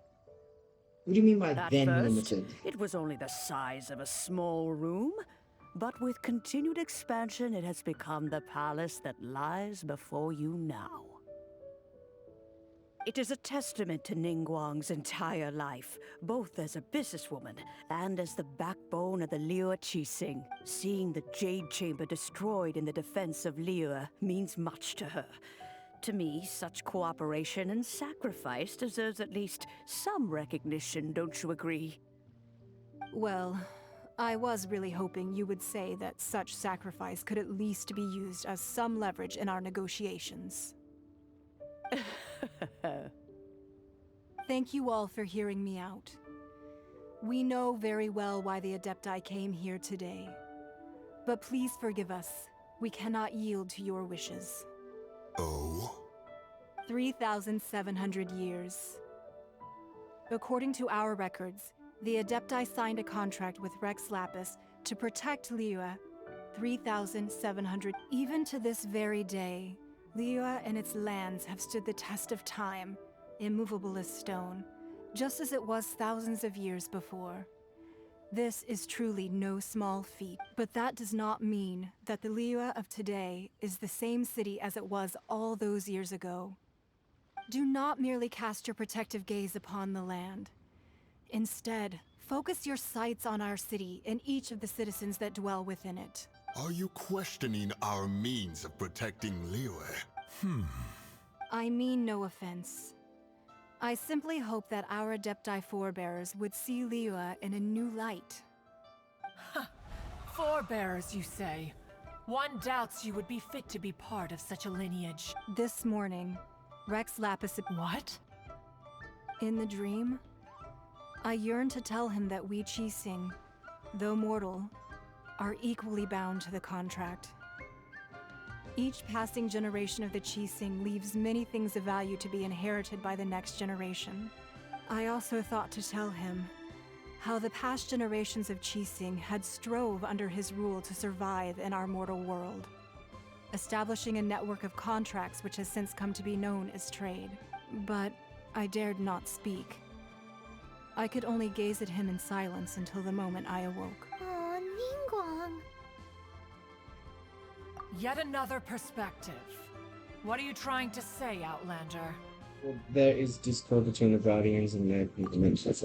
what do you mean by At then first, limited? it was only the size of a small room, but with continued expansion, it has become the palace that lies before you now. It is a testament to Ningguang's entire life, both as a businesswoman and as the backbone of the Liyue Qixing. Seeing the Jade Chamber destroyed in the defense of Liyue means much to her. To me, such cooperation and sacrifice deserves at least some recognition, don't you agree? Well, I was really hoping you would say that such sacrifice could at least be used as some leverage in our negotiations. Thank you all for hearing me out. We know very well why the Adepti came here today. But please forgive us. We cannot yield to your wishes. Oh? 3,700 years. According to our records, the Adepti signed a contract with Rex Lapis to protect Liyue 3,700. Even to this very day, Liyue and its lands have stood the test of time, immovable as stone, just as it was thousands of years before. This is truly no small feat, but that does not mean that the Liyue of today is the same city as it was all those years ago. Do not merely cast your protective gaze upon the land. Instead, focus your sights on our city and each of the citizens that dwell within it. Are you questioning our means of protecting Liyue? I mean no offense. I simply hope that our Adepti forebears would see Liyue in a new light. Forebearers, you say? One doubts you would be fit to be part of such a lineage. This morning, Rex Lapis... What? In the dream, I yearn to tell him that we Qixing, though mortal, are equally bound to the contract. Each passing generation of the Qixing leaves many things of value to be inherited by the next generation. I also thought to tell him how the past generations of Qixing had strove under his rule to survive in our mortal world, establishing a network of contracts which has since come to be known as trade. But I dared not speak. I could only gaze at him in silence until the moment I awoke. Oh, Ningguang. Yet another perspective. What are you trying to say, Outlander? Well, there is discord between the Guardians and their dimensions.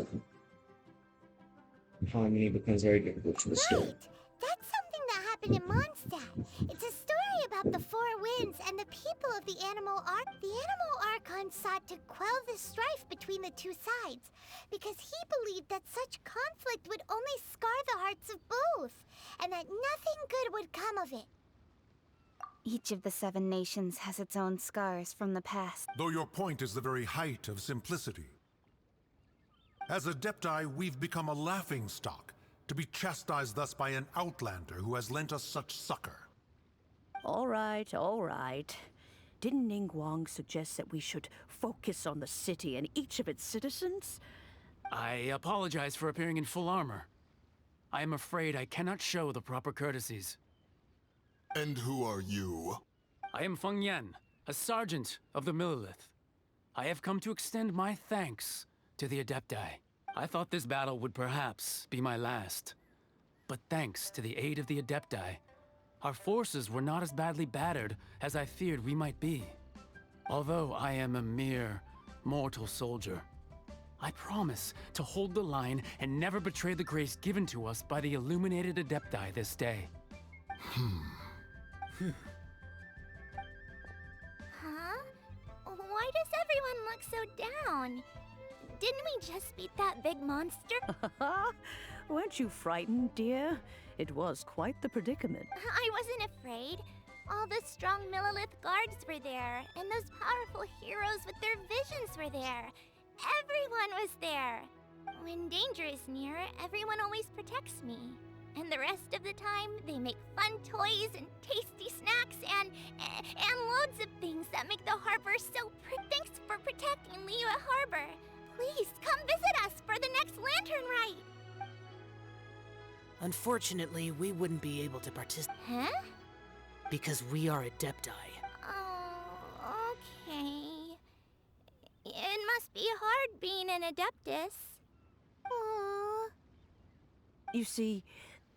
Harmony becomes very difficult to restore. Right! That's something that happened in Mondstadt. It's a story about the four winds and the people of the animal ark. The animal even sought to quell the strife between the two sides, because he believed that such conflict would only scar the hearts of both, and that nothing good would come of it. Each of the 7 nations has its own scars from the past. Though your point is the very height of simplicity. As Adepti, we've become a laughingstock, to be chastised thus by an outlander who has lent us such succor. All right, all right. Didn't Ningguang suggest that we should focus on the city and each of its citizens? I apologize for appearing in full armor. I am afraid I cannot show the proper courtesies. And who are you? I am Feng Yan, a sergeant of the Millelith. I have come to extend my thanks to the Adepti. I thought this battle would perhaps be my last. But thanks to the aid of the Adepti, our forces were not as badly battered as I feared we might be. Although I am a mere mortal soldier, I promise to hold the line and never betray the grace given to us by the illuminated Adepti this day. Huh? Why does everyone look so down? Didn't we just beat that big monster? Weren't you frightened, dear? It was quite the predicament. I wasn't afraid. All the strong Millelith guards were there, and those powerful heroes with their visions were there. Everyone was there. When danger is near, everyone always protects me. And the rest of the time, they make fun toys and tasty snacks and loads of things that make the harbor so pretty. Thanks for protecting Liyue Harbor. Please come visit us for the next lantern rite. Unfortunately, we wouldn't be able to participate. Huh? Because we are Adepti. Oh, okay. It must be hard being an Adeptus. Aww. You see,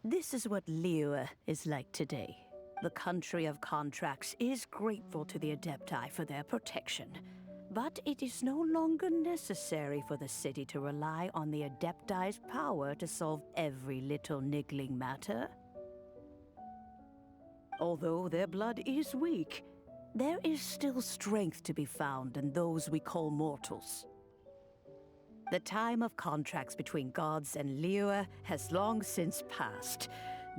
this is what Liyue is like today. The country of contracts is grateful to the Adepti for their protection. But it is no longer necessary for the city to rely on the Adepti's power to solve every little niggling matter. Although their blood is weak, there is still strength to be found in those we call mortals. The time of contracts between gods and Liyue has long since passed.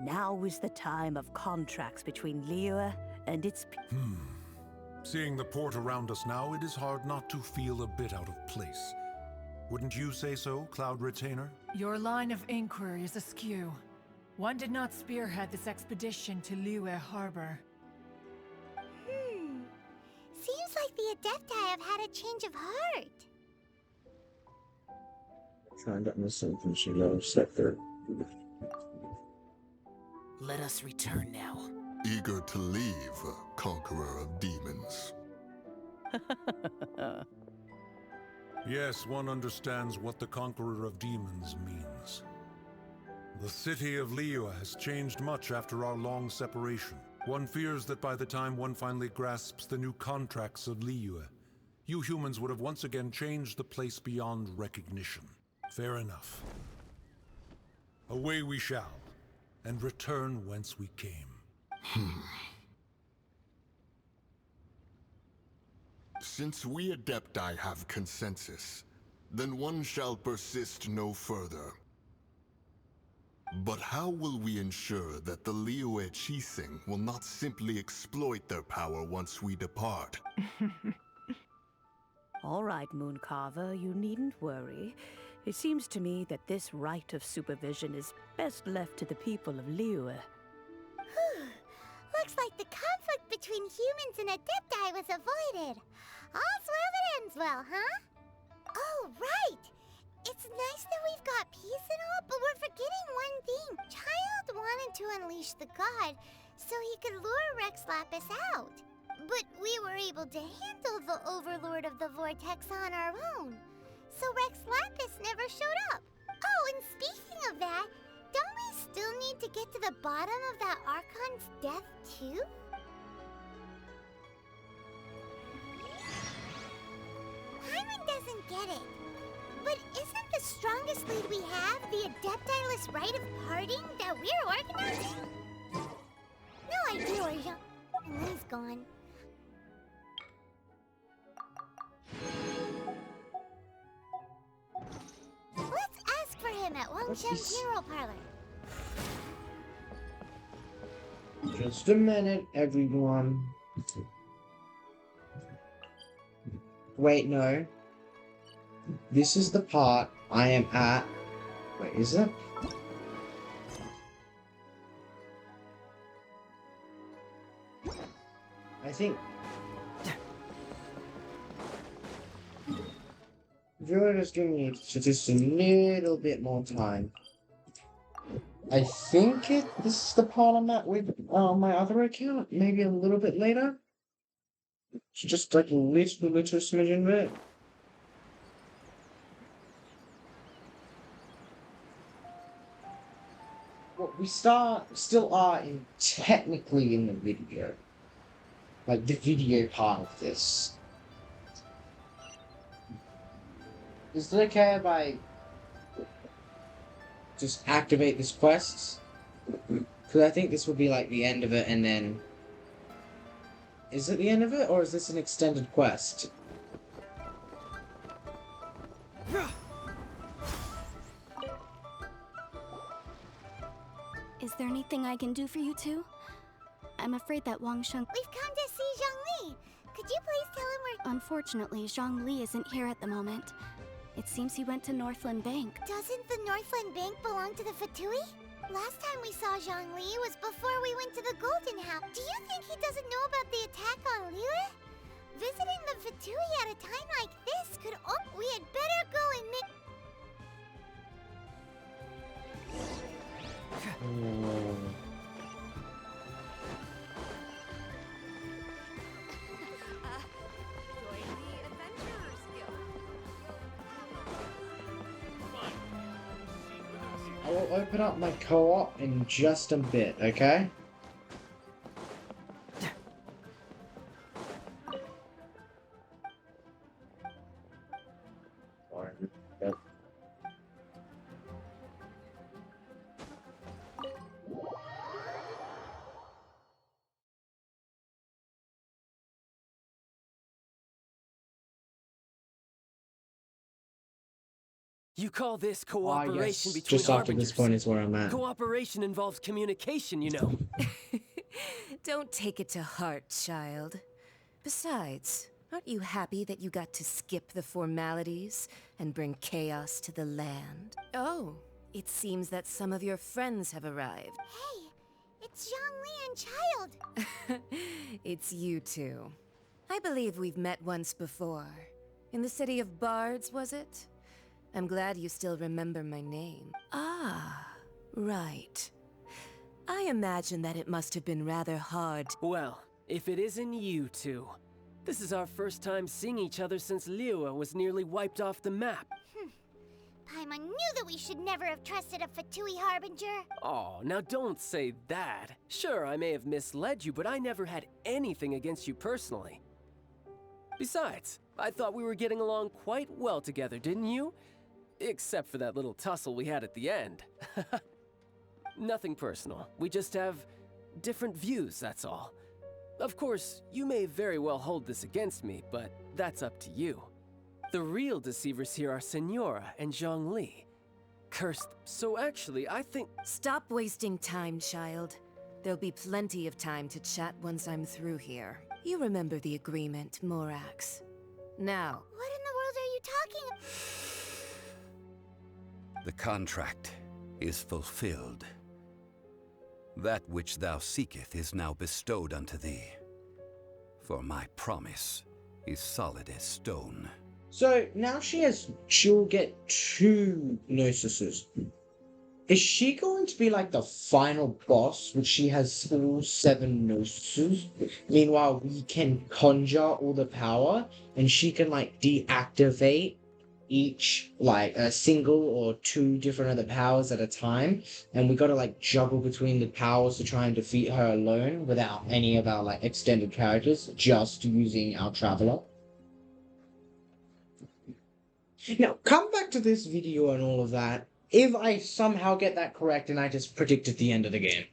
Now is the time of contracts between Liyue and its people. Seeing the port around us now, it is hard not to feel a bit out of place. Wouldn't you say so, Cloud Retainer? Your line of inquiry is askew. One did not spearhead this expedition to Liyue Harbor. Seems like the Adepti have had a change of heart. Trying to understand from Shiloh sector. Let us return now. Eager to leave, Conqueror of Demons. Yes, one understands what the Conqueror of Demons means. The city of Liyue has changed much after our long separation. One fears that by the time one finally grasps the new contracts of Liyue, you humans would have once again changed the place beyond recognition. Fair enough. Away we shall, and return whence we came. Since we Adepti have consensus, then one shall persist no further. But how will we ensure that the Liyue Qixing will not simply exploit their power once we depart? All right, Mooncarver, you needn't worry. It seems to me that this right of supervision is best left to the people of Liyue. Looks like the conflict between humans and Adepti was avoided. All's well that ends well, huh? Oh, right! It's nice that we've got peace and all, but we're forgetting one thing. Child wanted to unleash the god so he could lure Rex Lapis out. But we were able to handle the Overlord of the Vortex on our own. So Rex Lapis never showed up. Oh, and speaking of that, don't we still need to get to the bottom of that Archon's death, too? Paimon doesn't get it. But isn't the strongest lead we have the Adepti-less rite of parting that we're organizing? No idea where He's gone. Wangsheng Funeral Parlor. Just a minute, everyone. Wait, no. This is the part I am at. Wait, is it? I think... If you would just give me just a little bit more time. I think this is the part I'm at with my other account, maybe a little bit later. Just like a little smidgen bit. Well, we still are technically in the video. Like the video part of this. Is it okay if I just activate this quest? Because I think this will be like the end of it, and then... Is it the end of it, or is this an extended quest? Is there anything I can do for you two? I'm afraid that Wangsheng... We've come to see Zhongli. Could you please tell him we're... Unfortunately, Zhongli isn't here at the moment. It seems he went to Northland Bank. Doesn't the Northland Bank belong to the Fatui? Last time we saw Zhongli was before we went to the Golden House. Do you think he doesn't know about the attack on Liyue? Visiting the Fatui at a time like this could... Oh, we had better go and make... I will open up my co-op in just a bit, okay? You call this cooperation yes. between Just after this harbingers? point is where I'm at. Cooperation involves communication, you know. Don't take it to heart, child. Besides, aren't you happy that you got to skip the formalities and bring chaos to the land? Oh, it seems that some of your friends have arrived. Hey, it's Zhongli and Child. It's you two. I believe we've met once before. In the city of Bards, was it? I'm glad you still remember my name. Ah, right. I imagine that it must have been rather hard. Well, if it isn't you two. This is our first time seeing each other since Liyue was nearly wiped off the map. Paimon knew that we should never have trusted a Fatui Harbinger. Oh, now don't say that. Sure, I may have misled you, but I never had anything against you personally. Besides, I thought we were getting along quite well together, didn't you? Except for that little tussle we had at the end. Nothing personal. We just have different views, that's all. Of course, you may very well hold this against me, but that's up to you. The real deceivers here are Senora and Zhongli. Cursed. So actually, I think... Stop wasting time, child. There'll be plenty of time to chat once I'm through here. You remember the agreement, Morax. Now... What in the world are you talking about? The contract is fulfilled. That which thou seeketh is now bestowed unto thee. For my promise is solid as stone. So now she'll get 2 Gnosuses. Is she going to be like the final boss, which she has all 7 Gnosuses? Meanwhile, we can conjure all the power, and she can like deactivate each like a single or 2 different other powers at a time, and we gotta like juggle between the powers to try and defeat her alone without any of our like extended characters, just using our traveler. Now come back to this video and all of that if I somehow get that correct and I just predicted the end of the game.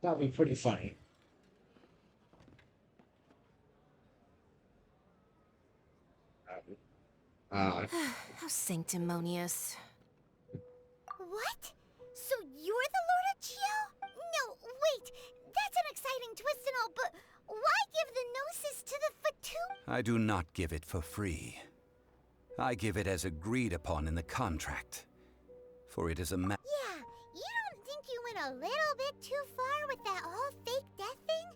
That'd be pretty funny. How sanctimonious. What? So you're the Lord of Geo? No, wait. That's an exciting twist and all, but why give the Gnosis to the Fatu? I do not give it for free. I give it as agreed upon in the contract. For it is a Yeah, you don't think you went a little bit too far with that whole fake death thing?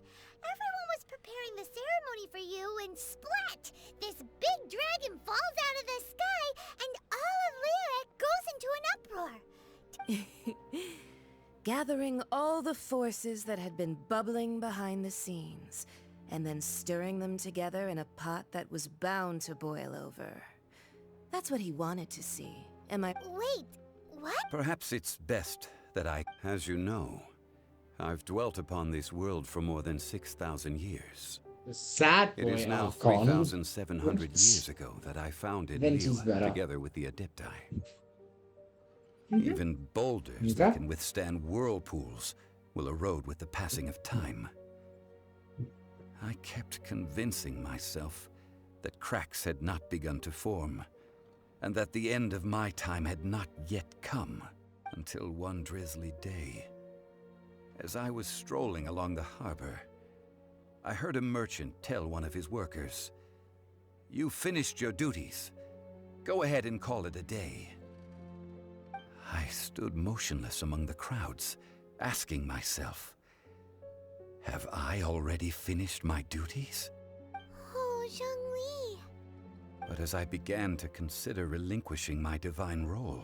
Everyone was preparing the ceremony for you, and splat! This big dragon falls out of the sky, and all of Lyric goes into an uproar. Gathering all the forces that had been bubbling behind the scenes, and then stirring them together in a pot that was bound to boil over. That's what he wanted to see. Am I— Wait, what? Perhaps it's best that as you know, I've dwelt upon this world for more than 6,000 years. The sad It boy is now Archon. 3,700 years ago that I founded Venti's Liyue better. together with the Adepti. Even boulders that can withstand whirlpools will erode with the passing of time. I kept convincing myself that cracks had not begun to form, and that the end of my time had not yet come, until one drizzly day. As I was strolling along the harbor, I heard a merchant tell one of his workers, "You finished your duties. Go ahead and call it a day." I stood motionless among the crowds, asking myself, have I already finished my duties? Oh, Zhongli. But as I began to consider relinquishing my divine role,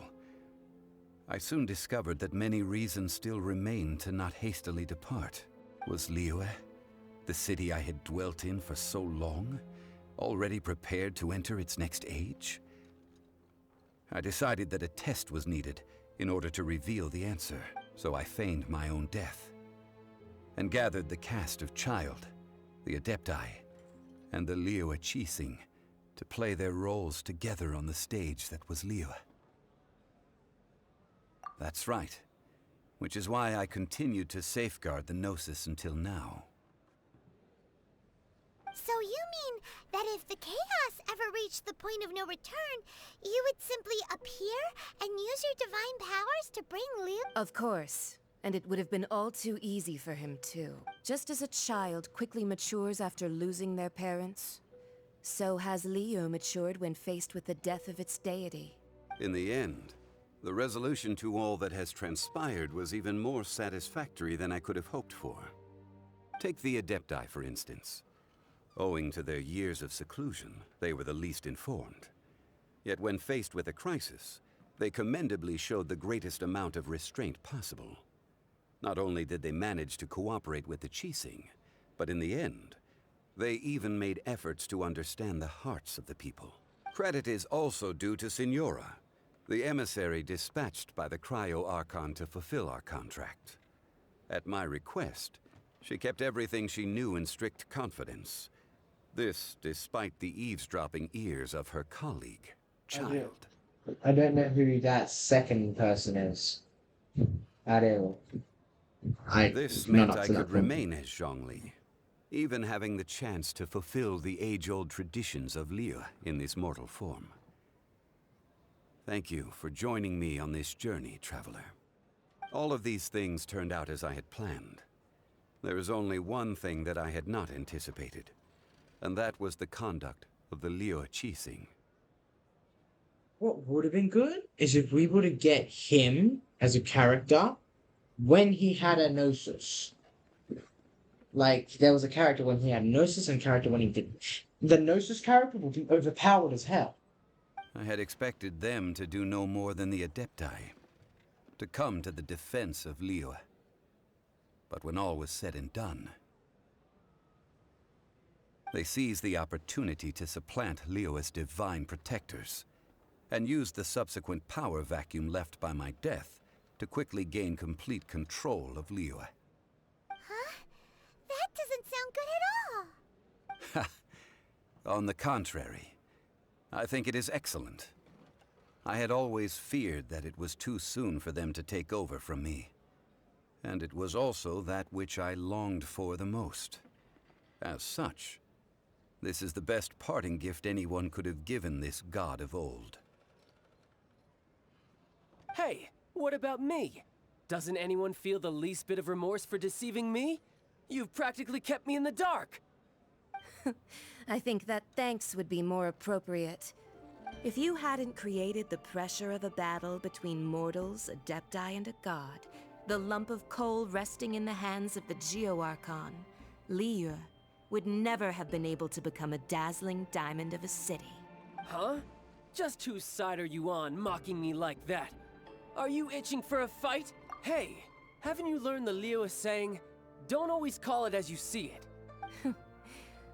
I soon discovered that many reasons still remained to not hastily depart. Was Liyue, the city I had dwelt in for so long, already prepared to enter its next age? I decided that a test was needed in order to reveal the answer, so I feigned my own death, and gathered the cast of Child, the Adepti, and the Liyue Qixing to play their roles together on the stage that was Liyue. That's right, which is why I continued to safeguard the Gnosis until now. So you mean that if the chaos ever reached the point of no return, you would simply appear and use your divine powers to bring Liyue? Of course. And it would have been all too easy for him, too. Just as a child quickly matures after losing their parents, so has Liyue matured when faced with the death of its deity. In the end, the resolution to all that has transpired was even more satisfactory than I could have hoped for. Take the Adepti, for instance. Owing to their years of seclusion, they were the least informed. Yet when faced with a crisis, they commendably showed the greatest amount of restraint possible. Not only did they manage to cooperate with the Qixing, but in the end, they even made efforts to understand the hearts of the people. Credit is also due to Signora, the emissary dispatched by the Cryo-Archon to fulfill our contract. At my request, she kept everything she knew in strict confidence. This despite the eavesdropping ears of her colleague, Child. I don't know who that second person is. At all. This meant I could remain as Zhongli, even having the chance to fulfill the age-old traditions of Liyue in this mortal form. Thank you for joining me on this journey, Traveler. All of these things turned out as I had planned. There is only one thing that I had not anticipated, and that was the conduct of the Liyue Qixing. What would have been good is if we were to get him as a character when he had a Gnosis. Like, there was a character when he had Gnosis and a character when he didn't. The Gnosis character will be overpowered as hell. I had expected them to do no more than the Adepti, to come to the defense of Liyue. But when all was said and done, they seized the opportunity to supplant Liyue's divine protectors, and used the subsequent power vacuum left by my death to quickly gain complete control of Liyue. Huh? That doesn't sound good at all. On the contrary, I think it is excellent. I had always feared that it was too soon for them to take over from me. And it was also that which I longed for the most. As such, this is the best parting gift anyone could have given this god of old. Hey, what about me? Doesn't anyone feel the least bit of remorse for deceiving me? You've practically kept me in the dark. I think that thanks would be more appropriate. If you hadn't created the pressure of a battle between mortals, adepti, and a god, the lump of coal resting in the hands of the Geo-Archon, Liyue, would never have been able to become a dazzling diamond of a city. Huh? Just whose side are you on, mocking me like that? Are you itching for a fight? Hey, haven't you learned the Liyue saying, don't always call it as you see it?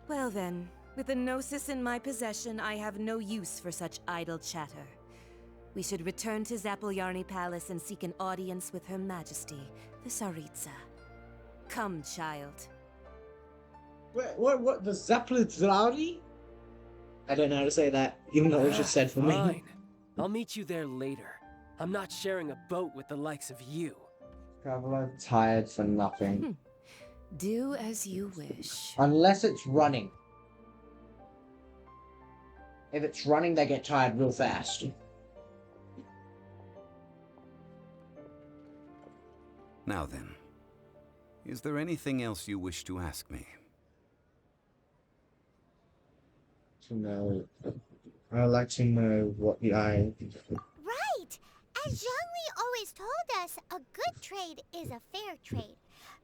Well then, with the Gnosis in my possession, I have no use for such idle chatter. We should return to Zapoljarny Palace and seek an audience with Her Majesty, the Tsaritsa. Come, child. What, the Zapoljarny? I don't know how to say that, even though it was just said for me. Fine. I'll meet you there later. I'm not sharing a boat with the likes of you. Traveler tired for nothing. Do as you wish. Unless it's running. If it's running, they get tired real fast. Now then, is there anything else you wish to ask me? I'd like to know what the eye... Right! As Zhongli always told us, a good trade is a fair trade.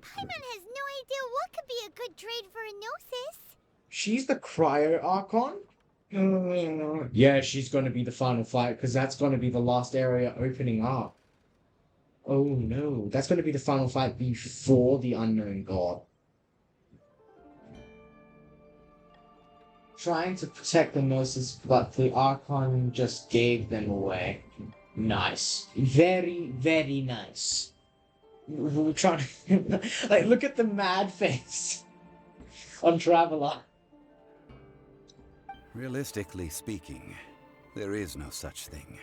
Paimon has no idea what could be a good trade for a Gnosis. She's the Cryo Archon? Yeah, she's gonna be the final fight, because that's gonna be the last area opening up. Oh no, that's gonna be the final fight before the Unknown God. Trying to protect the Gnosis, but the Archon just gave them away. Nice. Very, very nice. We're trying to... like, look at the mad face on Traveler. Realistically speaking, there is no such thing.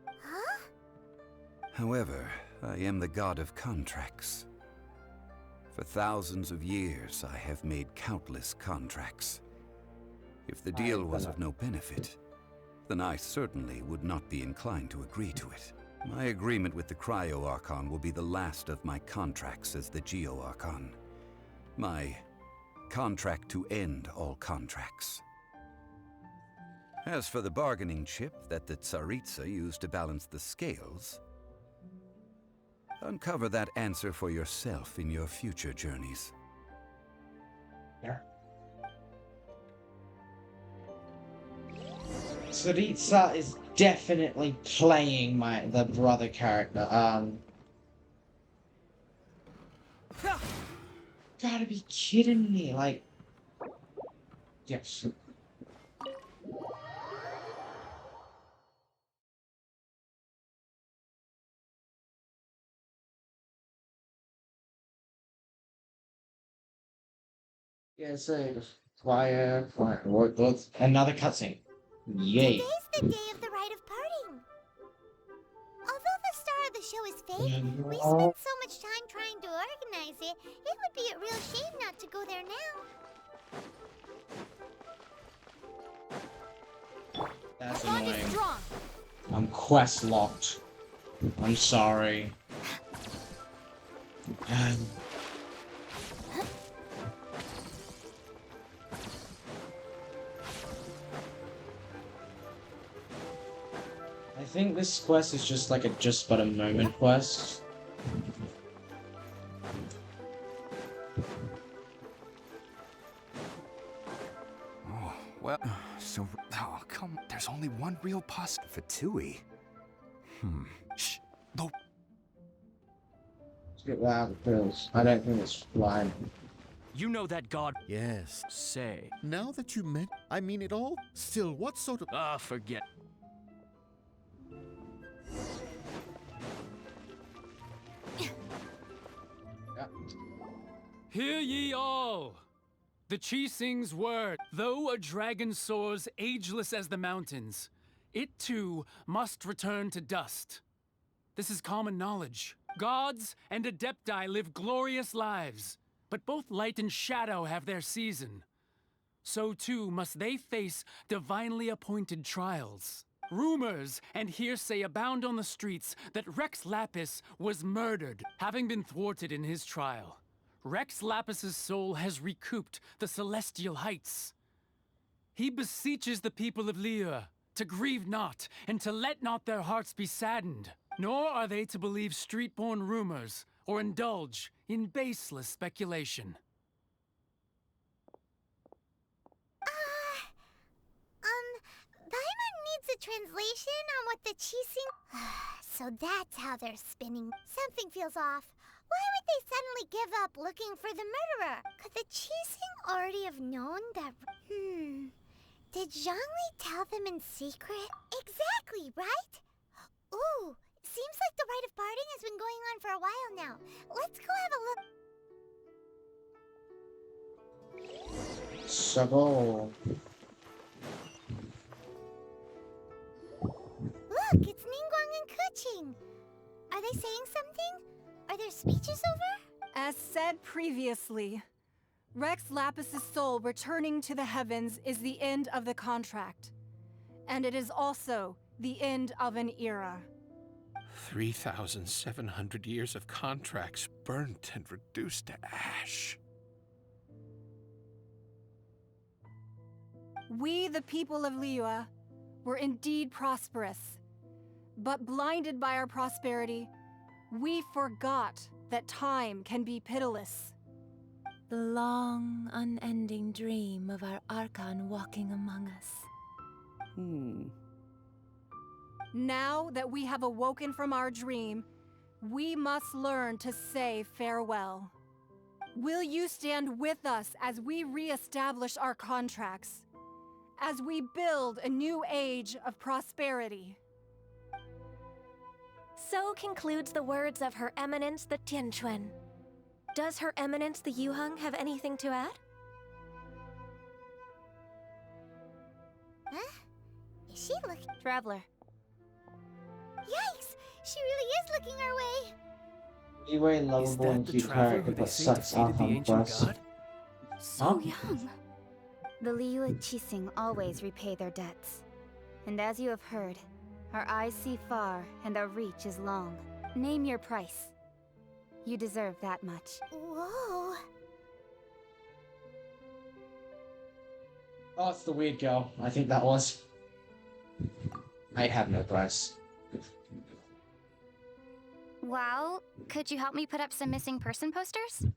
Huh? However, I am the god of contracts. For thousands of years, I have made countless contracts. If the deal was of no benefit, then I certainly would not be inclined to agree to it. My agreement with the Cryo-Archon will be the last of my contracts as the Geo-Archon. My contract to end all contracts. As for the bargaining chip that the Tsaritsa used to balance the scales, uncover that answer for yourself in your future journeys. Yeah. Tsaritsa is definitely playing the brother character. Gotta be kidding me, like... Yes. Yeah, so... Fire, another cutscene. Yay. Today's the day of the rite of parting. Although the star of the show is fate, we spent so much time trying to organize it, it would be a real shame not to go there now. That's My bond is annoying. strong. I'm quest locked. I'm sorry. I think this quest is just like a just but a moment quest. Oh, well, so... Oh, come... There's only one real for Tui. Shh. No. Let's get that out of the pills. I don't think it's flying. You know that god... Yes. Say. Now that you meant, I mean it all. Still, what sort of... Ah, forget. Hear ye all! The Qixing's word. Though a dragon soars ageless as the mountains, it too must return to dust. This is common knowledge. Gods and adepti live glorious lives, but both light and shadow have their season. So too must they face divinely appointed trials. Rumors and hearsay abound on the streets that Rex Lapis was murdered, having been thwarted in his trial. Rex Lapis's soul has recouped the celestial heights. He beseeches the people of Liyue to grieve not, and to let not their hearts be saddened. Nor are they to believe street-born rumors, or indulge in baseless speculation. Paimon needs a translation on what the Qixing... So that's how they're spinning. Something feels off. Why would they suddenly give up looking for the murderer? Could the Qixing already have known that... Did Zhongli tell them in secret? Exactly, right? Ooh, seems like the rite of parting has been going on for a while now. Let's go have a look. So... Look, it's Ningguang and Keqing. Are they saying something? Are their speeches over? As said previously, Rex Lapis's soul returning to the heavens is the end of the contract. And it is also the end of an era. 3,700 years of contracts burnt and reduced to ash. We, the people of Liyue, were indeed prosperous. But blinded by our prosperity, we forgot that time can be pitiless. The long, unending dream of our Archon walking among us. Now that we have awoken from our dream, we must learn to say farewell. Will you stand with us as we re-establish our contracts? As we build a new age of prosperity? So concludes the words of Her Eminence the Tianquan. Does Her Eminence the Yuheng have anything to add? Huh? Is she looking? Traveler. Yikes! She really is looking our way! You very lovable and cute character, but sucks Archon plus. So young. The Liyue Qixing always repay their debts. And as you have heard, our eyes see far and our reach is long. Name your price. You deserve that much. Whoa! Oh, it's the weird girl. I think that was. I have no price. Well, could you help me put up some missing person posters?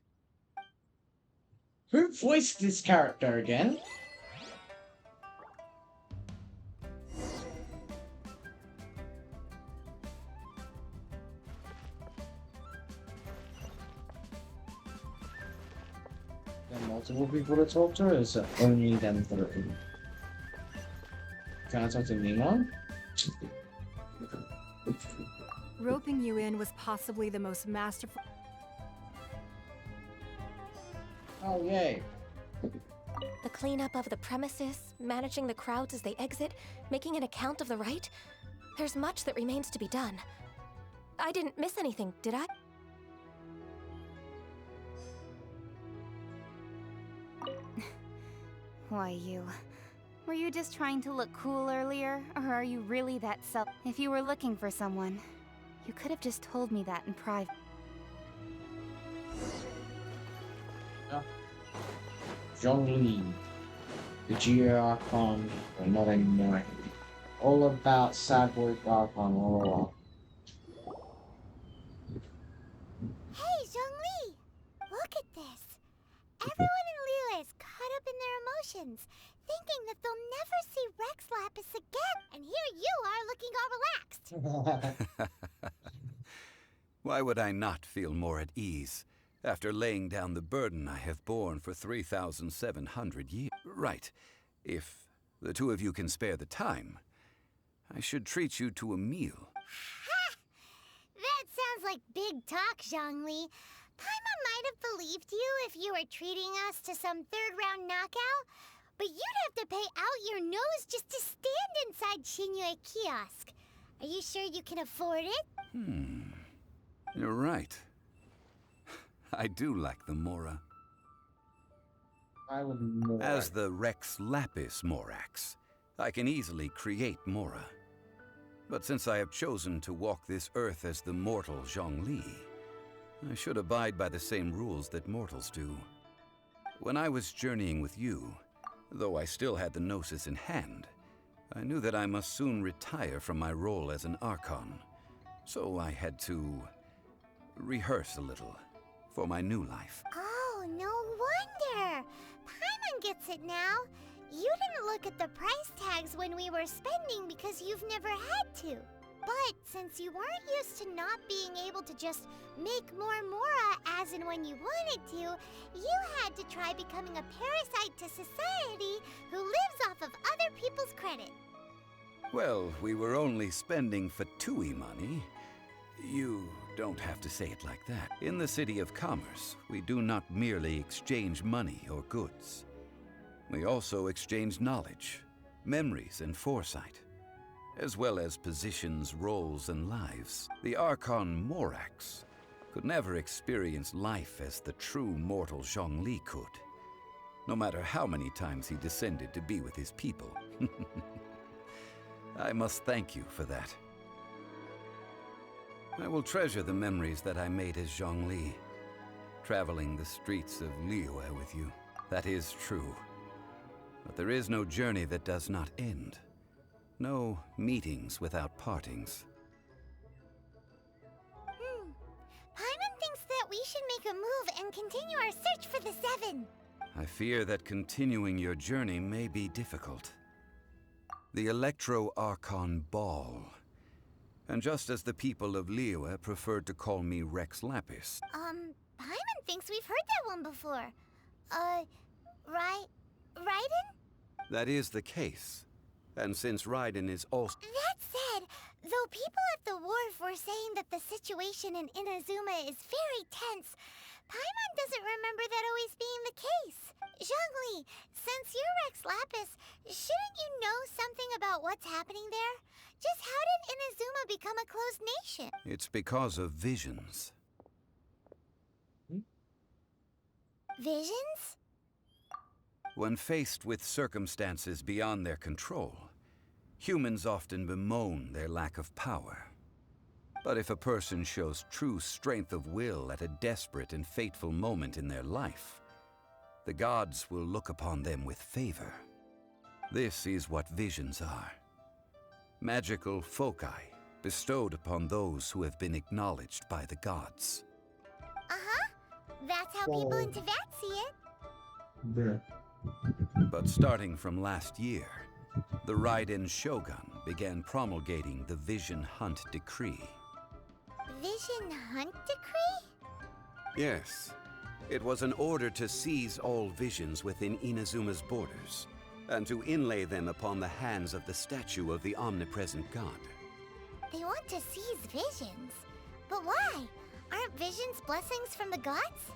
Who voiced this character again? There are multiple people to talk to, or is it only them three? Can I talk to Nemo? Roping you in was possibly the most masterful... Oh, yay. The cleanup of the premises, managing the crowds as they exit, making an account of the rite. There's much that remains to be done. I didn't miss anything, did I? Why, you... Were you just trying to look cool earlier, or are you really that self... If you were looking for someone, you could have just told me that in private. Zhongli, the G-Archon, not anymore. All about Sad Boy Archon, all Hey, Zhongli! Look at this! Everyone in Liyue is caught up in their emotions, thinking that they'll never see Rex Lapis again, and here you are looking all relaxed. Why would I not feel more at ease after laying down the burden I have borne for 3,700 years? Right. If the two of you can spare the time, I should treat you to a meal. Ha! That sounds like big talk, Zhongli. Paimon might have believed you if you were treating us to some third-round knockout, but you'd have to pay out your nose just to stand inside Xinyue kiosk. Are you sure you can afford it? You're right. I do like the Mora. I would more. As the Rex Lapis Morax, I can easily create Mora. But since I have chosen to walk this earth as the mortal Zhongli, I should abide by the same rules that mortals do. When I was journeying with you, though I still had the Gnosis in hand, I knew that I must soon retire from my role as an Archon. So I had to rehearse a little for my new life. Oh, no wonder! Paimon gets it now. You didn't look at the price tags when we were spending because you've never had to. But since you weren't used to not being able to just make more Mora as and when you wanted to, you had to try becoming a parasite to society who lives off of other people's credit. Well, we were only spending Fatui money. You don't have to say it like that. In the City of Commerce, we do not merely exchange money or goods. We also exchange knowledge, memories, and foresight, as well as positions, roles, and lives. The Archon Morax could never experience life as the true mortal Zhongli could, no matter how many times he descended to be with his people. I must thank you for that. I will treasure the memories that I made as Zhongli, traveling the streets of Liyue with you. That is true. But there is no journey that does not end. No meetings without partings. Paimon thinks that we should make a move and continue our search for the Seven. I fear that continuing your journey may be difficult. The Electro-Archon Ball. And just as the people of Liyue preferred to call me Rex Lapis. Paimon thinks we've heard that one before. Raiden? That is the case. And since Raiden is also... That said, though people at the wharf were saying that the situation in Inazuma is very tense, Paimon doesn't remember that always being the case. Zhongli, since you're Rex Lapis, shouldn't you know something about what's happening there? Just how did Inazuma become a closed nation? It's because of visions. Visions? When faced with circumstances beyond their control, humans often bemoan their lack of power. But if a person shows true strength of will at a desperate and fateful moment in their life, the gods will look upon them with favor. This is what visions are. Magical foci bestowed upon those who have been acknowledged by the gods. That's how people in Teyvat see it. But starting from last year, the Raiden Shogun began promulgating the Vision Hunt Decree. Vision Hunt Decree? Yes. It was an order to seize all visions within Inazuma's borders, and to inlay them upon the hands of the statue of the omnipresent god. They want to seize visions. But why? Aren't visions blessings from the gods?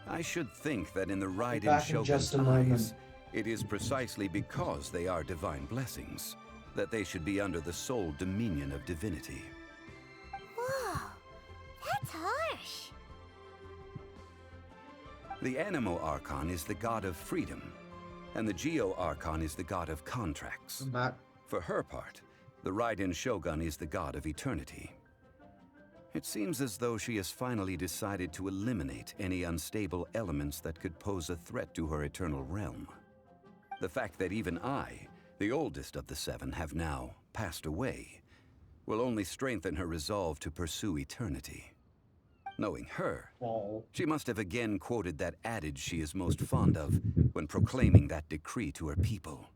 I should think that in the Raiden Back in Shogun's just a moment. eyes, it is precisely because they are divine blessings that they should be under the sole dominion of divinity. Whoa, that's harsh. The Anemo Archon is the god of freedom, and the Geo Archon is the god of contracts. For her part, the Raiden Shogun is the god of eternity. It seems as though she has finally decided to eliminate any unstable elements that could pose a threat to her eternal realm. The fact that even I, the oldest of the seven, have now passed away, will only strengthen her resolve to pursue eternity. Knowing her, she must have again quoted that adage she is most fond of when proclaiming that decree to her people.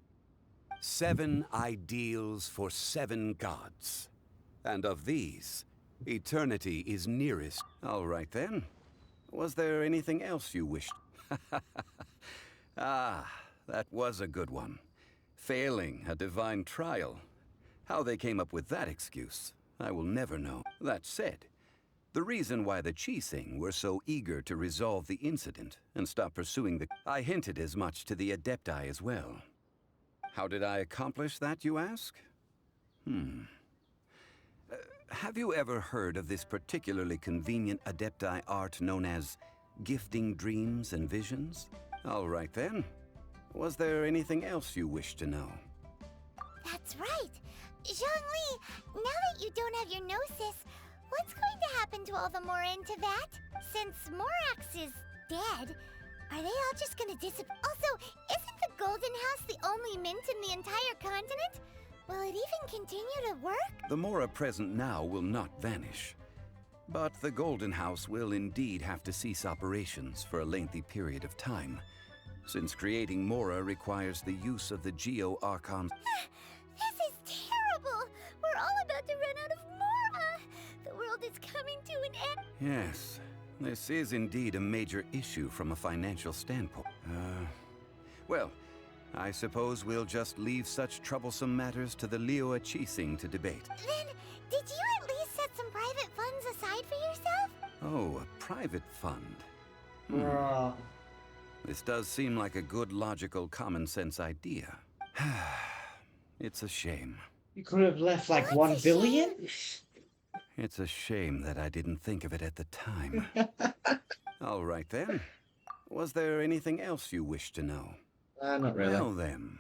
7 ideals for 7 gods. And of these, eternity is nearest. All right then. Was there anything else you wished? Ah, that was a good one. Failing a divine trial. How they came up with that excuse, I will never know. That said, the reason why the Qixing were so eager to resolve the incident and stop pursuing the... I hinted as much to the Adepti as well. How did I accomplish that, you ask? Have you ever heard of this particularly convenient Adepti art known as gifting dreams and visions? All right then. Was there anything else you wished to know? That's right. Zhongli, now that you don't have your gnosis, what's going to happen to all the Mora in Teyvat? Since Morax is dead, are they all just gonna disappear? Also, isn't the Golden House the only mint in the entire continent? Will it even continue to work? The Mora present now will not vanish. But the Golden House will indeed have to cease operations for a lengthy period of time, since creating Mora requires the use of the Geo-Archon. This is terrible! We're all about to run out of Mora! The world is coming to an end! Yes, this is indeed a major issue from a financial standpoint. Well, I suppose we'll just leave such troublesome matters to the Liyue Qixing to debate. Then, did you at least set some private funds aside for yourself? Oh, a private fund. This does seem like a good, logical, common-sense idea. It's a shame. You could have left like 1 billion? It's a shame that I didn't think of it at the time. All right then. Was there anything else you wish to know? Not really. Well then,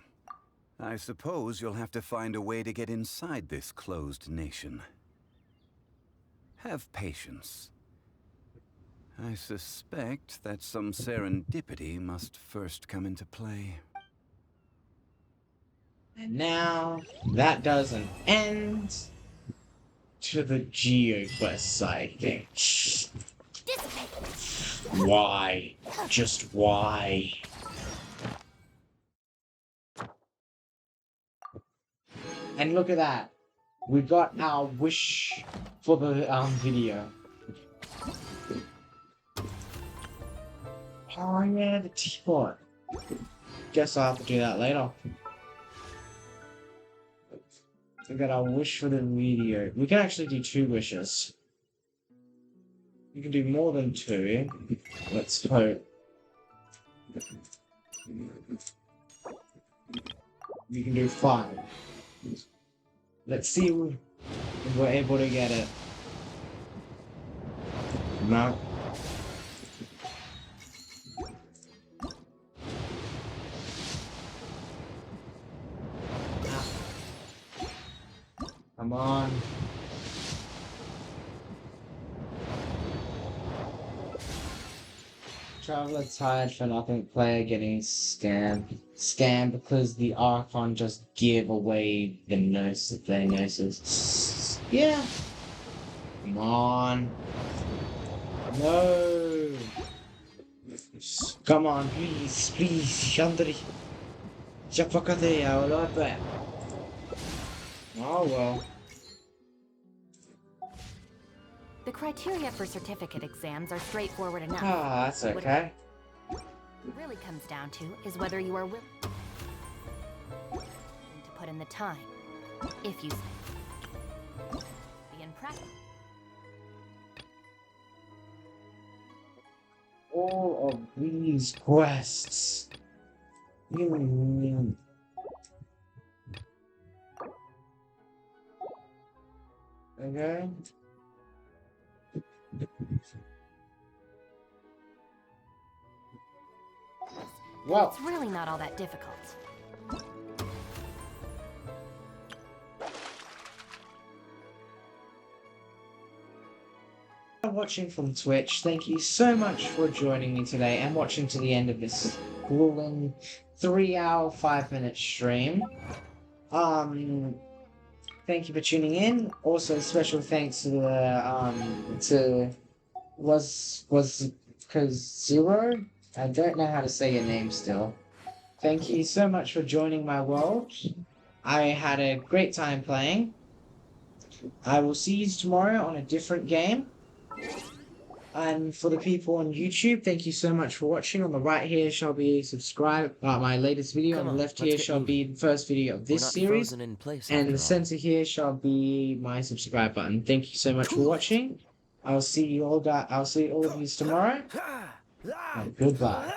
I suppose you'll have to find a way to get inside this closed nation. Have patience. I suspect that some serendipity must first come into play. And now, that does an end to the GeoQuest side thing. Why? Just why? And look at that. We got our wish for the video. Oh yeah, the teapot. Guess I'll have to do that later. We got our wish for the video. We can actually do 2 wishes. You can do more than 2. Let's hope. We can do 5. Let's see if we're able to get it. No. Come on. Traveler tired for nothing, player getting scammed. Scammed because the Archon just give away the their gnosis. Yeah. Come on. No. Come on, please, please, Chandri. Oh well. The criteria for certificate exams are straightforward enough. Ah, that's okay. What it really comes down to is whether you are willing to put in the time. If you be in practice. All of these quests. Okay. Well, it's really not all that difficult. Watching from Twitch, thank you so much for joining me today and watching to the end of this grueling 3-hour 5-minute stream. Thank you for tuning in. Also, special thanks to the was Zero. I don't know how to say your name still. Thank you so much for joining my world. I had a great time playing. I will see you tomorrow on a different game. And for the people on YouTube, thank you so much for watching. On the right here shall be subscribe. My latest video. On the left here shall be the first video of this series. And in the center here shall be my subscribe button. Thank you so much for watching. I'll see you all. I'll see all of you tomorrow. And goodbye.